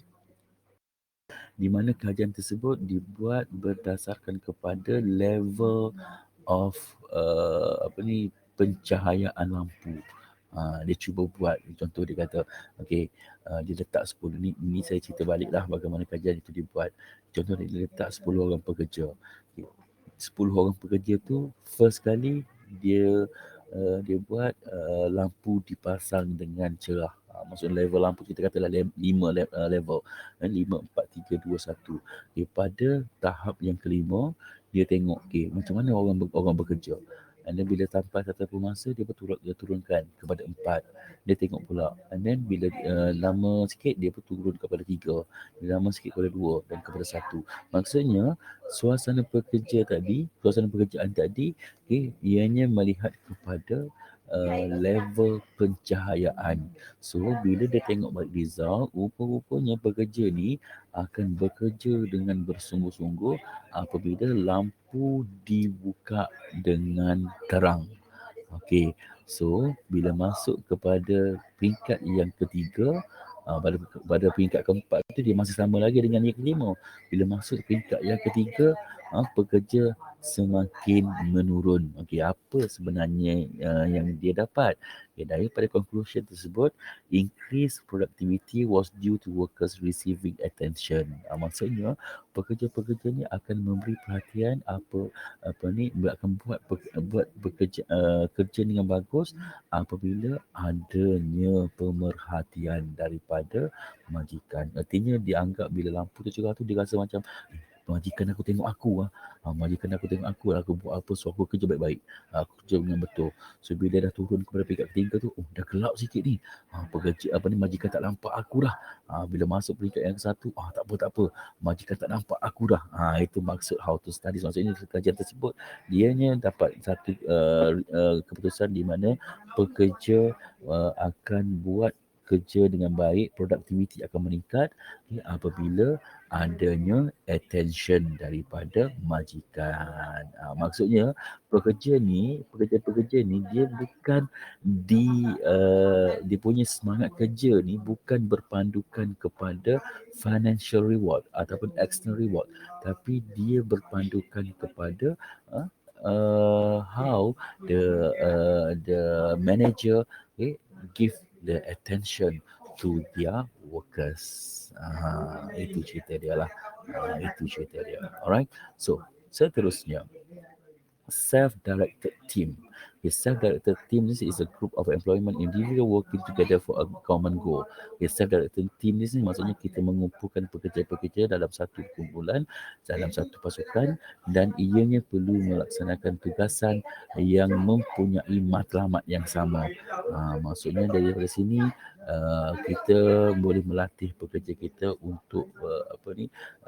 di mana kajian tersebut dibuat berdasarkan kepada level of pencahayaan lampu. Dia cuba buat, contoh dia kata, dia letak 10 ni saya cerita baliklah bagaimana kajian itu dibuat. Contoh dia letak 10 orang pekerja. 10 orang pekerja tu first kali dia buat lampu dipasang dengan cerah. Maksud level lampu kita katalah 5 level, 5, 4, 3, 2, 1. Pada tahap yang kelima, dia tengok macam mana orang bekerja. And then bila sampai satu masa dia turunkan kepada 4. Dia tengok pula. And then bila lama sikit dia turun kepada 3. Lama sikit kepada 2 dan kepada 1. Maksudnya suasana pekerjaan tadi, ianya melihat kepada level pencahayaan. So bila dia tengok balik result, rupa-rupanya pekerja ni akan bekerja dengan bersungguh-sungguh apabila lampu dibuka dengan terang. So bila masuk kepada peringkat yang ketiga, pada peringkat keempat tu dia masih sama lagi dengan yang kelima. Bila masuk peringkat yang ketiga, pekerja semakin menurun. Apa sebenarnya yang dia dapat? Daripada conclusion tersebut, increased productivity was due to workers receiving attention. Maksudnya pekerja-pekerja ni akan memberi perhatian akan buat kerja dengan bagus apabila adanya pemerhatian daripada majikan. Artinya dianggap bila lampu tu cerah tu, dia rasa macam majikan aku tengok aku aku buat apa, so aku kerja baik-baik, aku kerja dengan betul. So bila dah turun kepada peringkat ketiga tu, dah gelap sikit ni, pekerja majikan tak nampak aku dah. Bila masuk peringkat yang satu, tak apa, majikan tak nampak aku dah. Itu maksud How to Studies. Maksudnya kajian tersebut dianya dapat satu keputusan di mana pekerja akan buat bekerja dengan baik, produktiviti akan meningkat apabila adanya attention daripada majikan. Maksudnya pekerja-pekerja ni dia bukan dia punya semangat kerja ni bukan berpandukan kepada financial reward ataupun external reward, tapi dia berpandukan kepada how the manager give the attention to their workers. Itu cerita dia lah. Itu cerita dia. Alright. So seterusnya, self-directed team. A self-directed team, this is a group of employment individual working together for a common goal. A self-directed team ni maksudnya kita mengumpulkan pekerja-pekerja dalam satu kumpulan, dalam satu pasukan, dan ianya perlu melaksanakan tugasan yang mempunyai matlamat yang sama. Maksudnya daripada sini kita boleh melatih pekerja kita untuk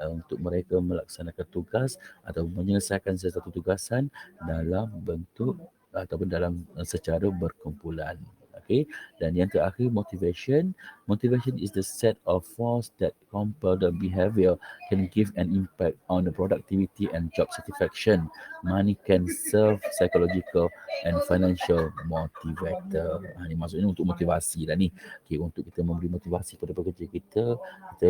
untuk mereka melaksanakan tugas atau menyelesaikan sesuatu tugasan dalam bentuk ataupun dalam secara berkumpulan. Okay. Dan yang terakhir, motivation. Motivation is the set of force that compel the behavior, can give an impact on the productivity and job satisfaction. Money can serve psychological and financial motivator. Ini maksudnya untuk motivasi lah ni. Okay, untuk kita memberi motivasi pada pekerja kita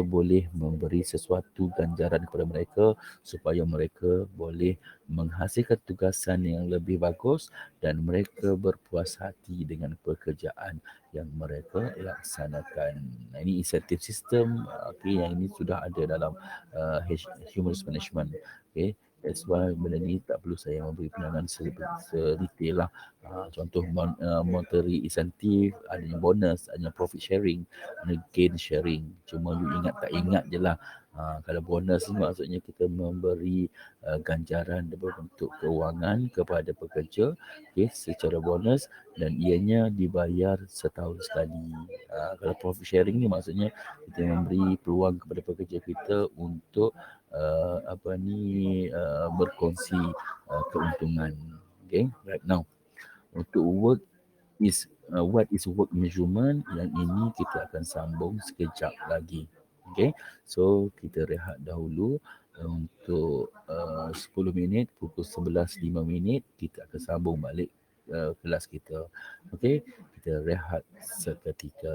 boleh memberi sesuatu ganjaran kepada mereka supaya mereka boleh menghasilkan tugasan yang lebih bagus dan mereka berpuas hati dengan pekerjaan yang mereka laksanakan. Ini incentive system, yang ini sudah ada dalam human resource management. Okay. That's why benda ni tak perlu saya memberi pandangan sedetail lah. Contoh monetary incentive, adanya bonus, adanya profit sharing, adanya gain sharing. Cuma you ingat tak ingat je lah. Kalau bonus ni maksudnya kita memberi ganjaran berbentuk kewangan kepada pekerja, secara bonus, dan ianya dibayar setahun sekali. Kalau profit sharing ni maksudnya kita memberi peluang kepada pekerja kita untuk berkongsi keuntungan. Okay, right now untuk work is what is work measurement, yang ini kita akan sambung sekejap lagi. Okay, so kita rehat dahulu untuk 10 minit, pukul 11.05 kita akan sambung balik kelas kita. Okay, kita rehat seketika.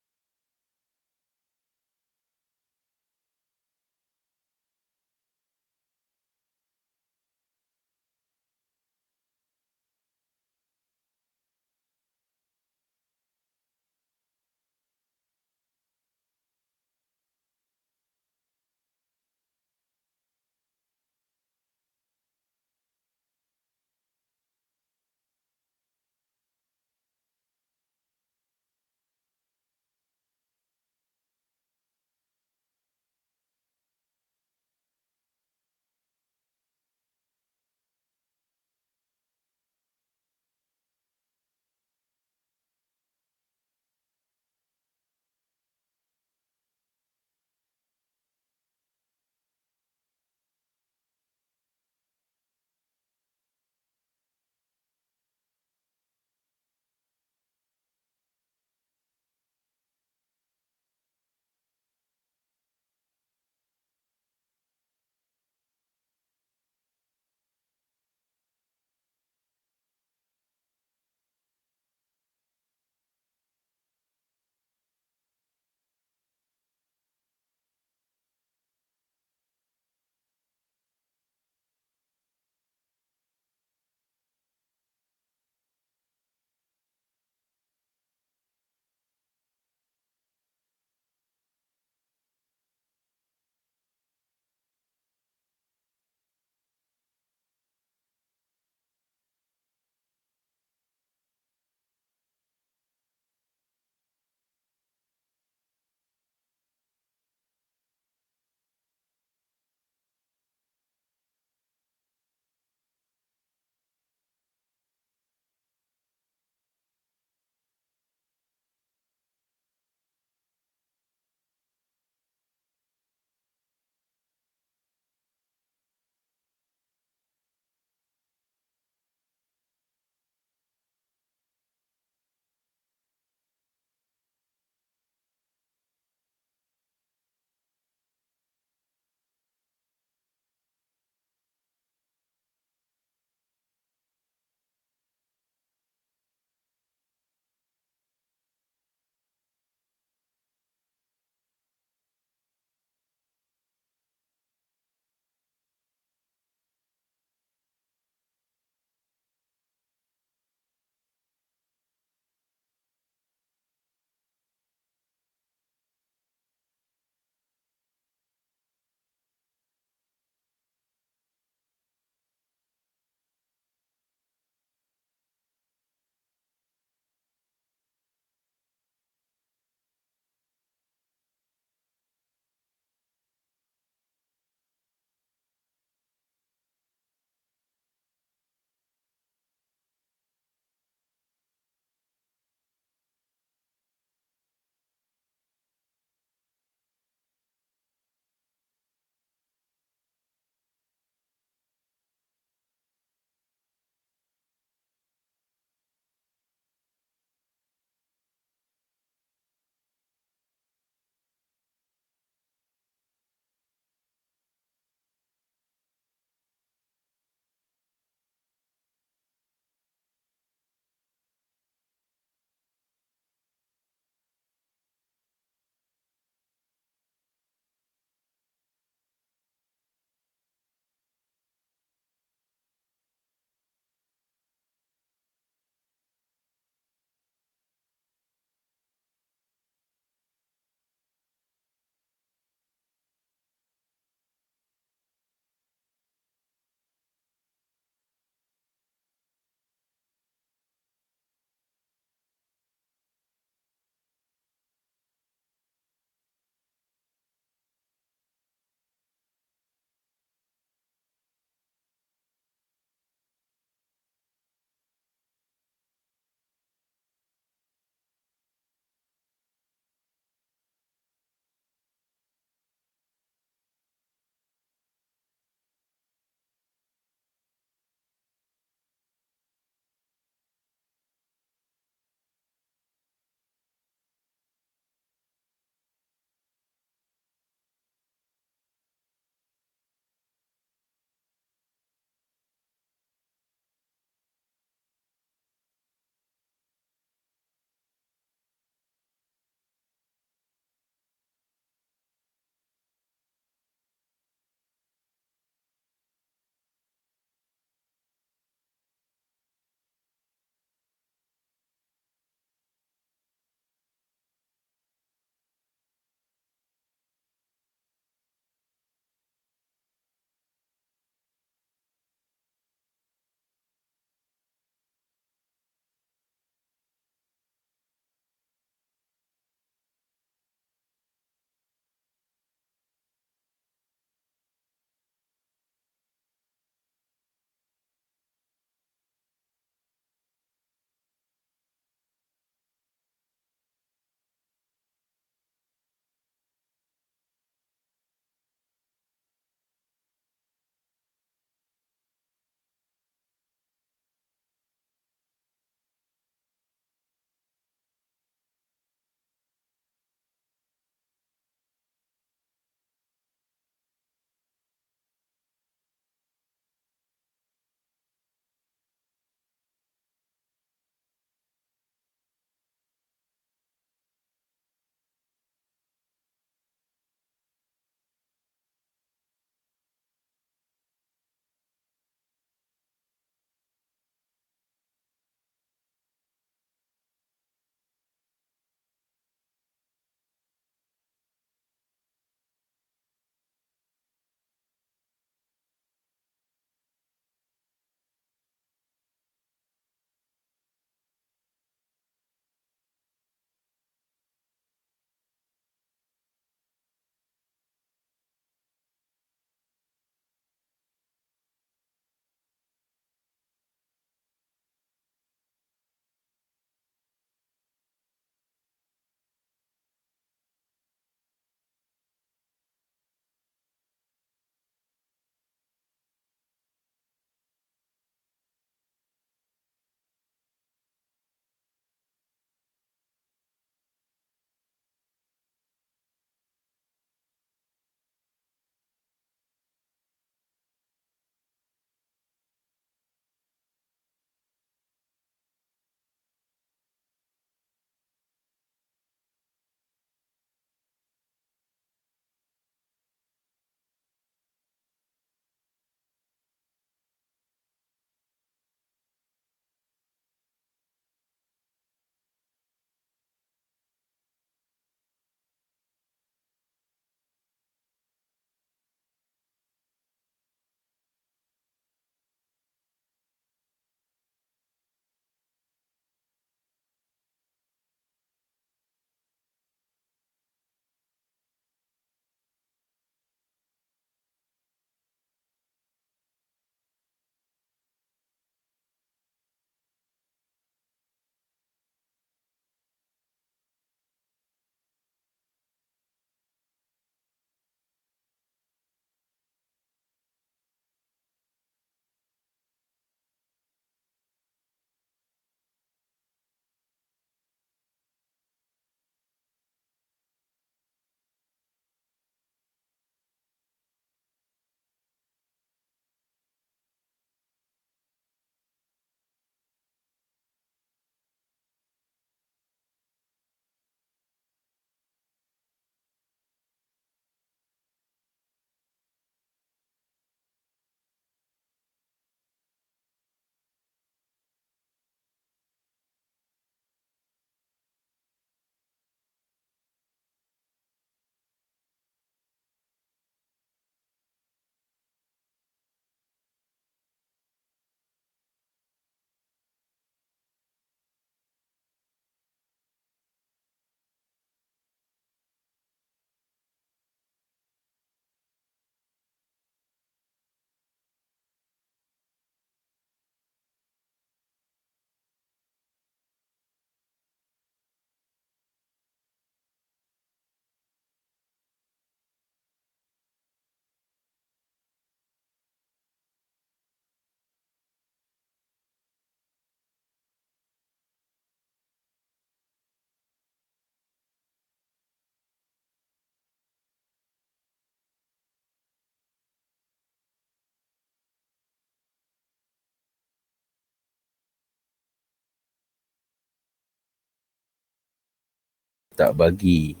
tak bagi.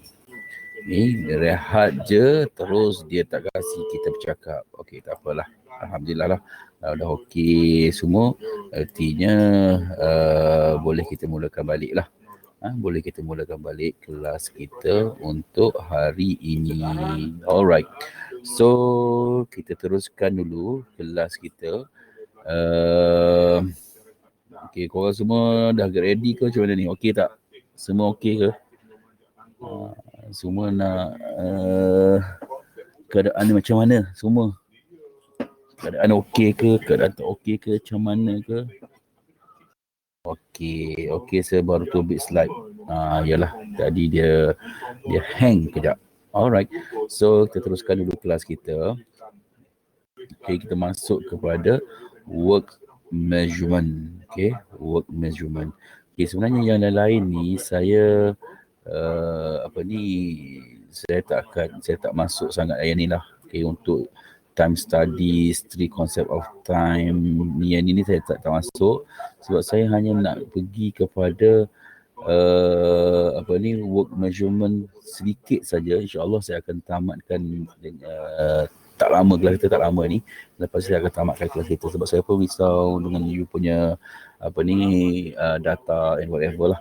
Ni rehat je terus dia tak kasi kita bercakap. Okey, tak apalah. Alhamdulillah lah. Dah okey semua. Artinya boleh kita mulakan balik lah. Boleh kita mulakan balik kelas kita untuk hari ini. Alright. So, kita teruskan dulu kelas kita. Okey, korang semua dah ready ke macam mana ni? Okey tak? Semua okey ke? Semua nak keadaan ni macam mana semua? Keadaan okey ke? Keadaan tak okey ke? Macam mana ke? Okey, saya baru tu bit slide. Yalah, tadi dia hang kejap. Alright, so kita teruskan dulu kelas kita. Okay, kita masuk kepada work measurement. Okay, work measurement. Okay, sebenarnya yang lain ni saya saya tak masuk sangat yang ni lah. Okay, untuk time studies, three concept of time ni yang ni saya tak masuk sebab saya hanya nak pergi kepada work measurement sedikit saja. InsyaAllah saya akan tamatkan tak lama, kelas kita tak lama ni. Lepas saya akan tamatkan kelas kita sebab saya pun risau dengan you punya data and whatever lah.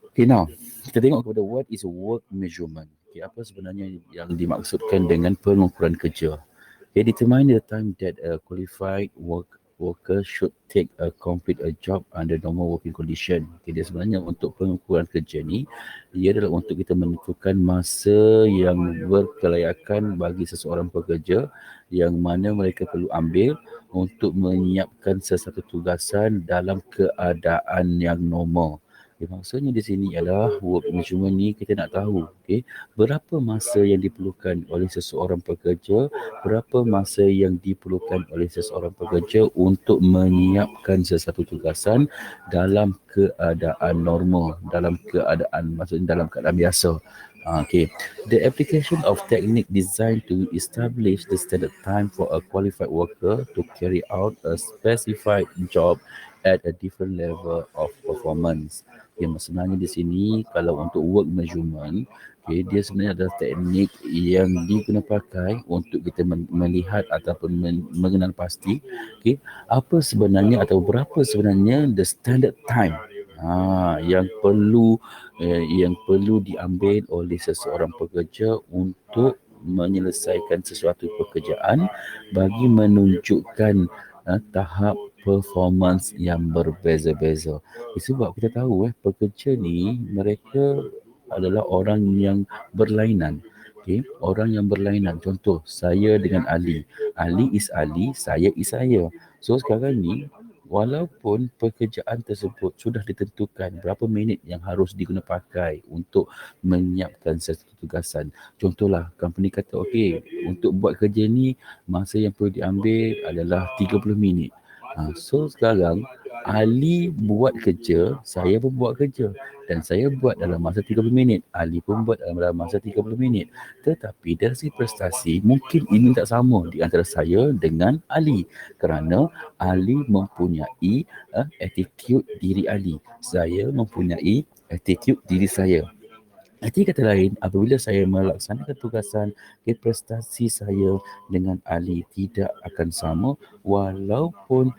Okay, now kita tengok kepada what is work measurement. Okay, apa sebenarnya yang dimaksudkan dengan pengukuran kerja. Okay, determine the time that a qualified worker should take a complete a job under normal working condition. Okay, dia sebenarnya untuk pengukuran kerja ni, ia adalah untuk kita menentukan masa yang berkelayakan bagi seseorang pekerja yang mana mereka perlu ambil untuk menyiapkan sesuatu tugasan dalam keadaan yang normal. Okay, maksudnya di sini ialah work measurement ni kita nak tahu berapa masa yang diperlukan oleh seseorang pekerja, berapa masa yang diperlukan oleh seseorang pekerja untuk menyiapkan sesuatu tugasan dalam keadaan normal, maksudnya dalam keadaan biasa. The application of technique designed to establish the standard time for a qualified worker to carry out a specified job at a different level of performance. Sebenarnya di sini kalau untuk work measurement, dia sebenarnya adalah teknik yang digunakan pakai untuk kita melihat ataupun mengenal pasti apa sebenarnya atau berapa sebenarnya the standard time yang perlu diambil oleh seseorang pekerja untuk menyelesaikan sesuatu pekerjaan bagi menunjukkan tahap performance yang berbeza-beza. Sebab kita tahu pekerja ni mereka adalah orang yang berlainan. Orang yang berlainan. Contoh, saya dengan Ali. Ali is Ali, saya is saya. So sekarang ni walaupun pekerjaan tersebut sudah ditentukan berapa minit yang harus digunakan pakai untuk menyiapkan satu tugasan. Contohlah, company kata untuk buat kerja ni masa yang perlu diambil adalah 30 minit. So sekarang Ali buat kerja, saya pun buat kerja dan saya buat dalam masa 30 minit, Ali pun buat dalam masa 30 minit. Tetapi dari segi prestasi mungkin ini tak sama di antara saya dengan Ali kerana Ali mempunyai attitude diri Ali, saya mempunyai attitude diri saya. Arti kata lain, apabila saya melaksanakan tugasan, prestasi saya dengan Ali tidak akan sama walaupun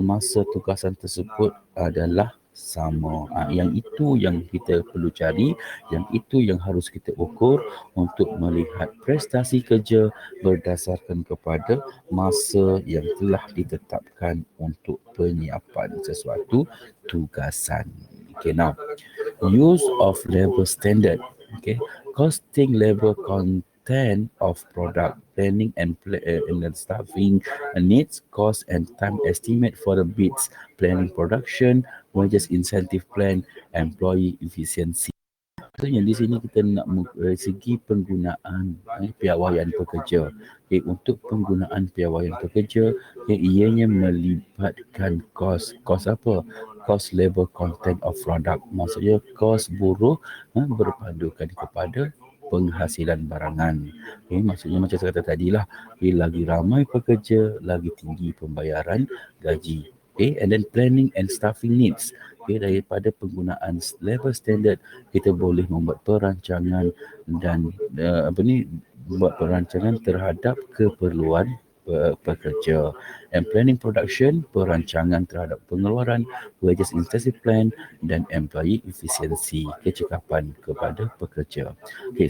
masa tugasan tersebut adalah sama. Yang itu yang kita perlu cari, yang itu yang harus kita ukur untuk melihat prestasi kerja berdasarkan kepada masa yang telah ditetapkan untuk penyiapan sesuatu tugasan. Now, use of labor standard. Costing labor content of product, planning and staffing needs, cost and time estimate for the bids, planning production, wages incentive plan, employee efficiency. Maksudnya di sini kita nak dari segi penggunaan piawaian pekerja. Untuk penggunaan piawaian pekerja, ianya melibatkan kos. Kos apa? Kos labor content of product. Maksudnya kos buruh berpandukan kepada penghasilan barangan. Maksudnya macam saya kata tadi lah, lagi ramai pekerja, lagi tinggi pembayaran gaji. And then planning and staffing needs. daripada penggunaan labor standard, kita boleh membuat perancangan dan buat perancangan terhadap keperluan pekerja. And planning production, perancangan terhadap pengeluaran, wages incentive plan dan employee efficiency, kecekapan kepada pekerja.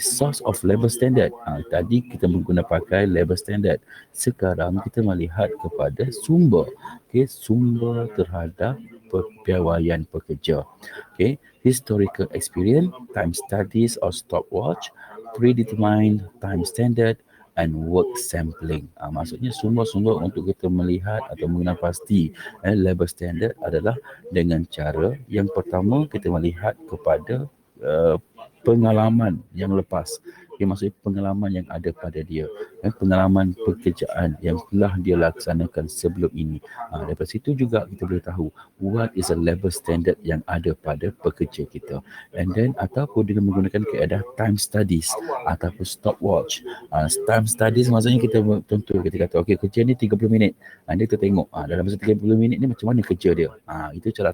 Source of labor standard. Tadi kita pakai labor standard. Sekarang kita melihat kepada sumber. Sumber terhadap piawaian pekerja. Historical experience, time studies or stopwatch, predetermined time standard and work sampling. Maksudnya sumber-sumber untuk kita melihat atau mengenal pasti labor standard adalah dengan cara yang pertama kita melihat kepada pengalaman yang lepas. Maksudnya pengalaman yang ada pada dia, pengalaman pekerjaan yang telah dia laksanakan sebelum ini. Daripada situ juga kita boleh tahu what is a labor standard yang ada pada pekerja kita. And then ataupun dengan menggunakan keadaan time studies ataupun stopwatch. Time studies maksudnya kita tentu kita kata okey, kerja ni 30 minit. Dia kita tengok dalam masa 30 minit ni macam mana kerja dia. Itu cara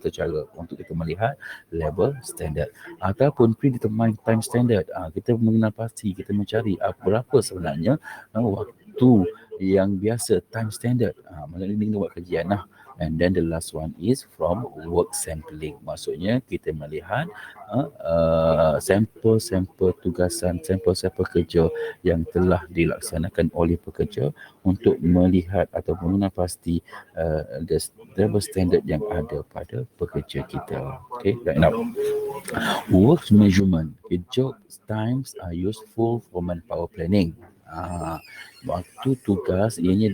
untuk kita melihat labor standard. Ataupun predetermined time standard, kita mengenal pasti, kita mencari berapa sebenarnya waktu yang biasa time standard. Maksudnya kita buat kajian lah. And then the last one is from work sampling. Maksudnya kita melihat sampel-sampel tugasan, sampel-sampel kerja yang telah dilaksanakan oleh pekerja untuk melihat atau mengenal pasti the labor standard yang ada pada pekerja kita. Right now, work measurement. Job times are useful for manpower planning. Waktu tugas ianya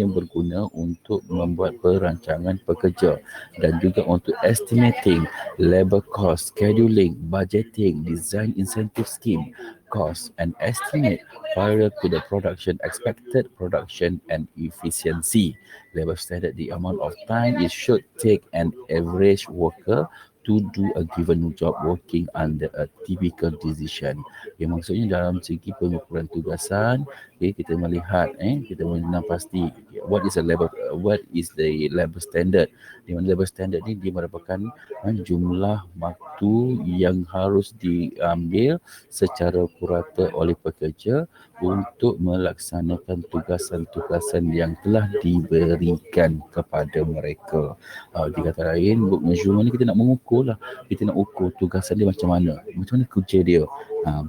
berguna untuk membuat perancangan pekerja dan juga untuk estimating labor cost, scheduling, budgeting, design incentive scheme, cost and estimate prior to the production, expected production and efficiency. Labor standard, the amount of time it should take an average worker to do a given job working under a typical decision. Maksudnya dalam segi pengukuran tugasan, kita melihat kita mengenal pasti what is the labor standard. Di mana labor standard ni dia merupakan jumlah waktu yang harus diambil secara purata oleh pekerja untuk melaksanakan tugasan-tugasan yang telah diberikan kepada mereka. Di kata lain, work measurement ni kita nak mengukur lah. Kita nak ukur tugasan dia macam mana kerja dia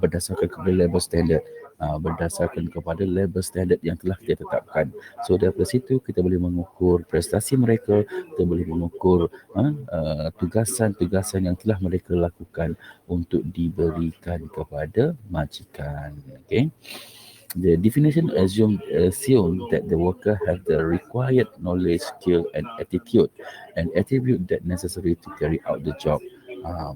berdasarkan kepada labor standard. Berdasarkan kepada labor standard yang telah kita tetapkan. So daripada situ kita boleh mengukur prestasi mereka, kita boleh mengukur tugasan-tugasan yang telah mereka lakukan untuk diberikan kepada majikan. The definition assume that the worker have the required knowledge, skill and attitude and attribute that necessary to carry out the job.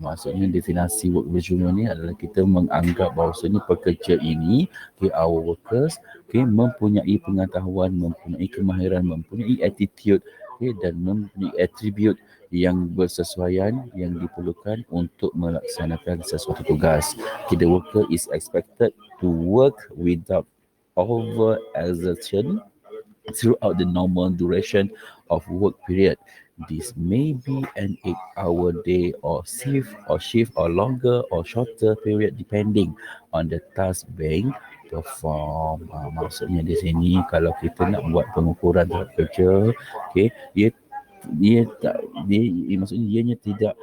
Maksudnya definisi work measurement ni adalah kita menganggap bahawasanya pekerja ini, our workers, mempunyai pengetahuan, mempunyai kemahiran, mempunyai attitude, dan mempunyai attribute yang bersesuaian yang diperlukan untuk melaksanakan sesuatu tugas. The worker is expected to work without over-exertion throughout the normal duration of work period. This may be an 8-hour day or shift or longer or shorter period depending on the task being performed. Maksudnya di sini kalau kita nak buat pengukuran terhadap kerja, maksudnya ianya tidak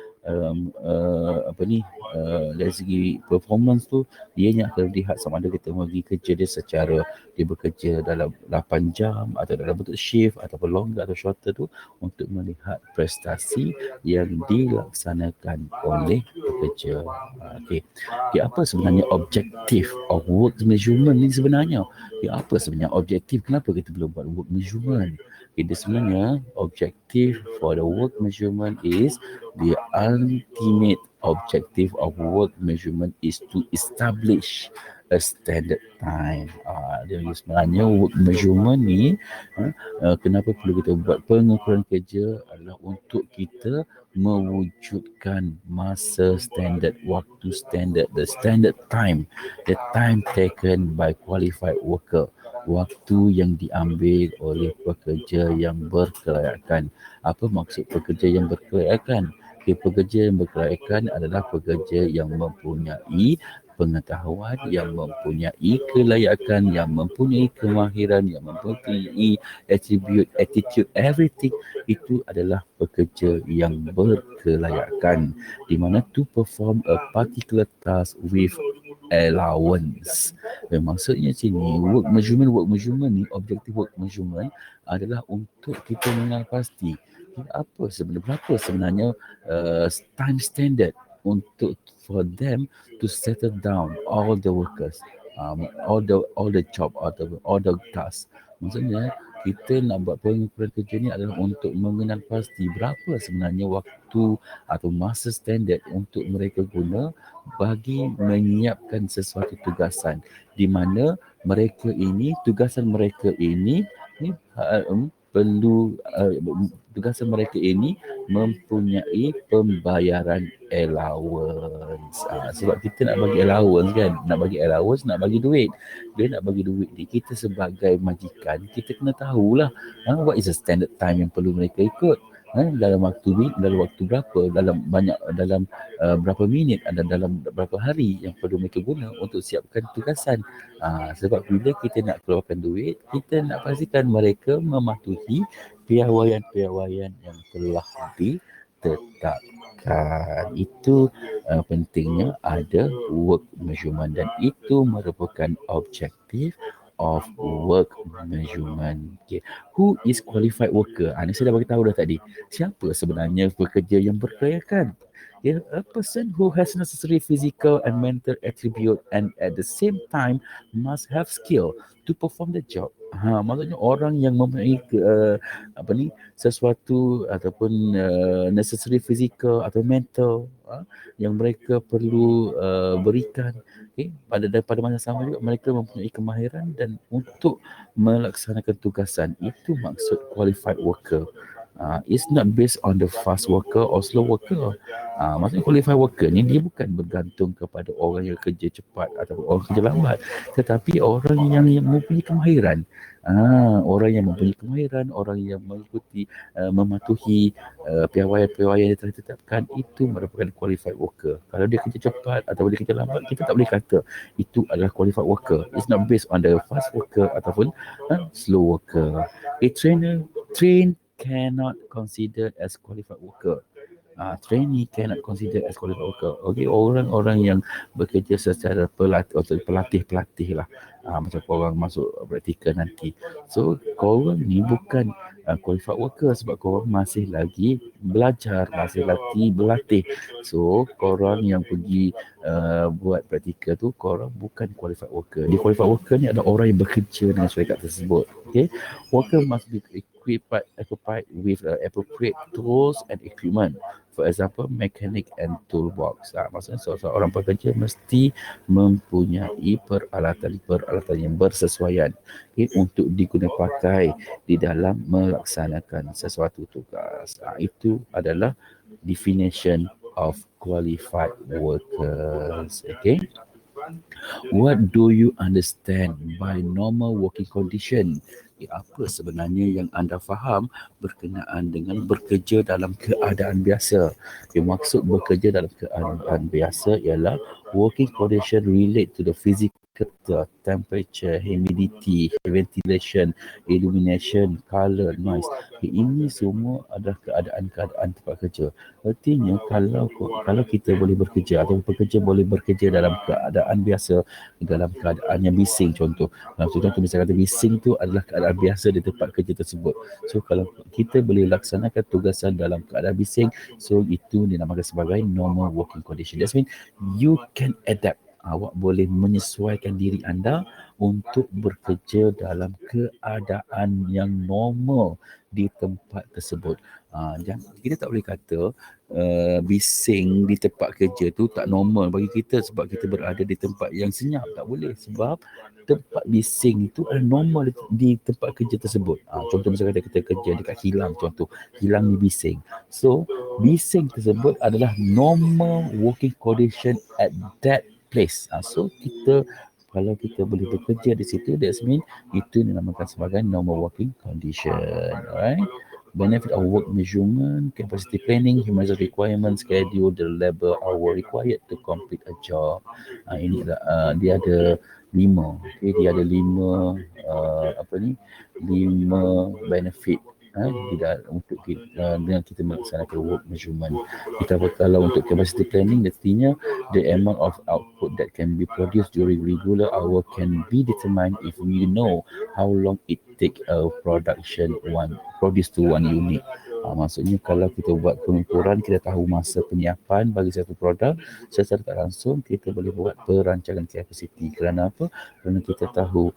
dari segi performance tu ianya akan lihat sama ada kita bagi kerja dia secara dia bekerja dalam 8 jam atau dalam bentuk shift ataupun longer atau shorter tu untuk melihat prestasi yang dilaksanakan oleh pekerja. Apa sebenarnya objektif of work measurement ni sebenarnya? Apa sebenarnya objektif? Kenapa kita perlu buat work measurement? Sebenarnya objective for the work measurement is the ultimate objective of work measurement is to establish a standard time. Jadi sebenarnya work measurement ni kenapa perlu kita buat pengukuran kerja adalah untuk kita mewujudkan masa standard, waktu standard, the standard time, the time taken by qualified worker, waktu yang diambil oleh pekerja yang berkelayakan. Apa maksud pekerja yang berkelayakan? Okay, pekerja yang berkelayakan adalah pekerja yang mempunyai pengetahuan, yang mempunyai kelayakan, yang mempunyai kemahiran, yang mempunyai attitude, everything itu adalah pekerja yang berkelayakan, di mana to perform a particular task with allowance. Maksudnya sini work measurement ni, objective work measurement adalah untuk kita mengenal pasti berapa sebenarnya time standard untuk for them to settle down all the workers, all the job, all the tasks. Maksudnya kita nak buat pengukuran kerja ni adalah untuk mengenal pasti berapa sebenarnya waktu atau masa standard untuk mereka guna bagi menyiapkan sesuatu tugasan, di mana tugasan mereka ini perlu tugasan mereka ini mempunyai pembayaran allowance. Sebab kita nak bagi allowance kan, nak bagi duit. Dia nak bagi duit ni, kita sebagai majikan, kita kena tahulah what is the standard time yang perlu mereka ikut. Dalam waktu berapa, dalam berapa minit, dalam berapa hari yang perlu mereka guna untuk siapkan tugasan. Sebab bila kita nak keluarkan duit, kita nak pastikan mereka mematuhi piawaian-piawaian yang telah ditetapkan. Itu pentingnya ada work measurement, dan itu merupakan objektif of work measurement. Okay. Who is qualified worker? Ini saya dah bagi tahu dah tadi. Siapa sebenarnya pekerja yang berkelayakan? A person who has necessary physical and mental attribute and at the same time must have skill to perform the job. Maksudnya orang yang mempunyai sesuatu ataupun necessary physical atau mental yang mereka perlu berikan. Okay. Pada masa sama juga mereka mempunyai kemahiran dan untuk melaksanakan tugasan. Itu maksud qualified worker. It's not based on the fast worker or slow worker. Maksudnya qualified worker ni dia bukan bergantung kepada orang yang kerja cepat atau orang kerja lambat, tetapi orang yang mempunyai kemahiran. Orang yang mempunyai kemahiran, orang yang mematuhi piawaian-piawaian yang telah ditetapkan, itu merupakan qualified worker. Kalau dia kerja cepat atau dia kerja lambat, kita tak boleh kata itu adalah qualified worker. It's not based on the fast worker ataupun slow worker. A trained cannot consider as qualified worker. Trainee cannot consider as qualified worker. Okay, orang-orang yang bekerja secara pelatih lah. Macam korang masuk praktikal nanti. So, korang ni bukan qualified worker sebab korang masih lagi belajar, masih lagi berlatih. So, korang yang pergi buat praktikal tu, korang bukan qualified worker. Di qualified worker ni adalah orang yang bekerja dengan syarikat tersebut. Okay, worker must be occupied with appropriate tools and equipment. For example, mechanic and toolbox. Maksudnya seorang pekerja mesti mempunyai peralatan yang bersesuaian untuk digunakan pakai di dalam melaksanakan sesuatu tugas. Itu adalah definition of qualified workers. Okay. What do you understand by normal working condition? Apa sebenarnya yang anda faham berkenaan dengan bekerja dalam keadaan biasa? Maksud bekerja dalam keadaan biasa ialah working condition relate to the physical temperature, humidity, ventilation, illumination, color, noise. Ini semua adalah keadaan-keadaan tempat kerja. Artinya kalau kita boleh bekerja atau pekerja boleh bekerja dalam keadaan biasa, dalam keadaan yang bising contoh. Contoh misalnya kata bising tu adalah keadaan biasa di tempat kerja tersebut. So kalau kita boleh laksanakan tugasan dalam keadaan bising, so itu dinamakan sebagai normal working condition. That means you can adapt. Awak boleh menyesuaikan diri anda untuk bekerja dalam keadaan yang normal di tempat tersebut. Kita tak boleh kata bising di tempat kerja tu tak normal bagi kita sebab kita berada di tempat yang senyap. Tak boleh, sebab tempat bising itu adalah normal di tempat kerja tersebut. Contoh misalnya kita kerja dekat kilang, contoh kilang ni bising. So bising tersebut adalah normal working condition at that place. So kalau kita boleh bekerja di situ, that means itu dinamakan sebagai normal working condition. Alright. benefit of work measurement, capacity planning, human resource requirements, schedule the labor hour required to complete a job. Ini dia ada 5. Okay, dia ada 5 5 benefit untuk kita, dengan kita melaksanakan work measurement. Kita kalau untuk capacity planning, artinya the amount of output that can be produced during regular hour can be determined if we know how long it take a produce to one unit. Maksudnya kalau kita buat pengukuran, kita tahu masa penyiapan bagi satu produk, secara tak langsung kita boleh buat perancangan kapasiti. Kerana apa? Kerana kita tahu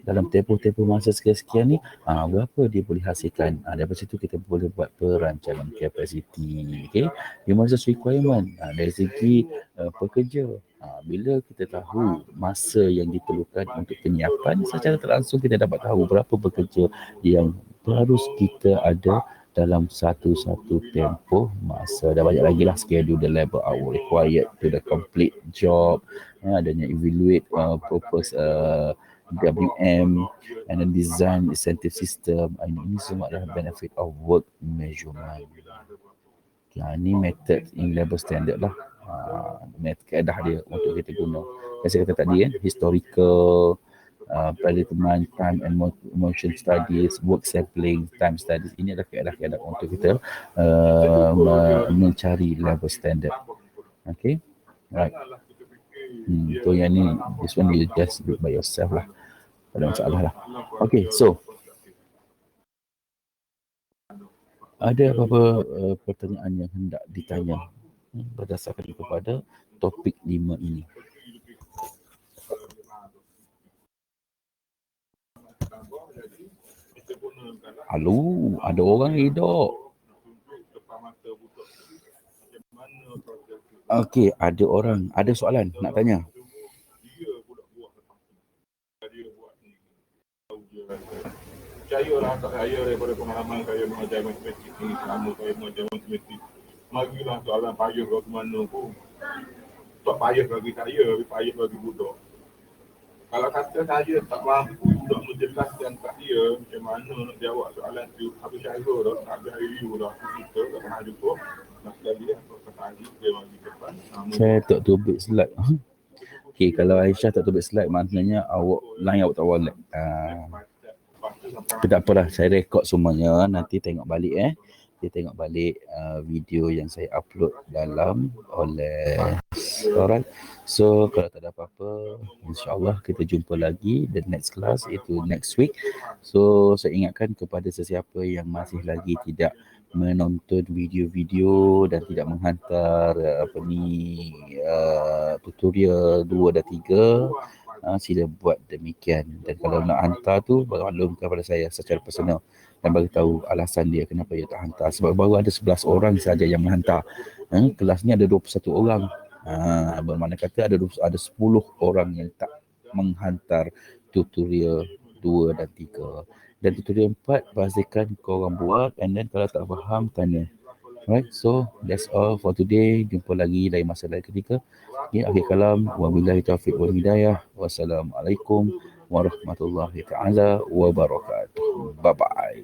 dalam tempoh masa sekian-sekian ni berapa dia boleh hasilkan. Daripada situ kita boleh buat perancangan kapasiti. Okay? Human resource requirement dari segi pekerja. Bila kita tahu masa yang diperlukan untuk penyiapan, secara tak langsung kita dapat tahu berapa pekerja yang harus kita ada dalam satu tempoh masa. Dan banyak lagi lah, schedule the labor hour required to the complete job, adanya evaluate purpose WM, and then design incentive system. Ini semua adalah benefit of work measurement. Ini method in labor standard lah, kaedah dia untuk kita guna. Yang saya kata tadi historical, predetermined time and motion studies, work sampling, time studies. Ini adalah kaedah-kaedah untuk kita mencari labor standard. Okay, right. So yang ni, this one you just do it by yourself lah. Tak ada masalah lah. Okay, so ada apa-apa pertanyaan yang hendak ditanya berdasarkan kepada topik 5 ini? Halo, ada orang hidup. Okey, ada orang, ada soalan nak tanya. Percayalah tak saya daripada pengalaman saya mengajar matematik ni, selama saya mengajar matematik, marilah soalan payah ke mana pun. Tak payah bagi saya, payah bagi budak. Kalau kata saya tak mampu nak menjelaskan kat dia macam mana nak jawab soalan tu, habis saya dah, tak ada review dah, kita tak pernah jumpa. Nak sekali kata hari dia bagi depan. Saya tak tubik slide. Okey, kalau Aisyah tak tubik slide, maknanya line awak tak wallet. Tapi tak apalah, saya rekod semuanya, nanti tengok balik Dia tengok balik video yang saya upload dalam oleh. Alright, so kalau tak ada apa-apa, insyaAllah kita jumpa lagi the next class, itu next week. So saya ingatkan kepada sesiapa yang masih lagi tidak menonton video-video dan tidak menghantar tutorial 2 dan 3, sila buat demikian. Dan kalau nak hantar tu, maklumkan kepada saya secara personal dan bagi tahu alasan dia kenapa dia tak hantar. Sebab baru ada 11 orang saja yang menghantar. Kelas ni ada 21 orang. Bermakna kata ada 10 orang yang tak menghantar tutorial 2 dan 3. Dan tutorial 4 pastikan korang buat, and then kalau tak faham tanya. Alright, so that's all for today. Jumpa lagi lain masa lain ketika. Akhir kalam, wabillahi taufiq wal hidayah. Wassalamualaikum warahmatullahi taala wabarakatuh. Bye bye.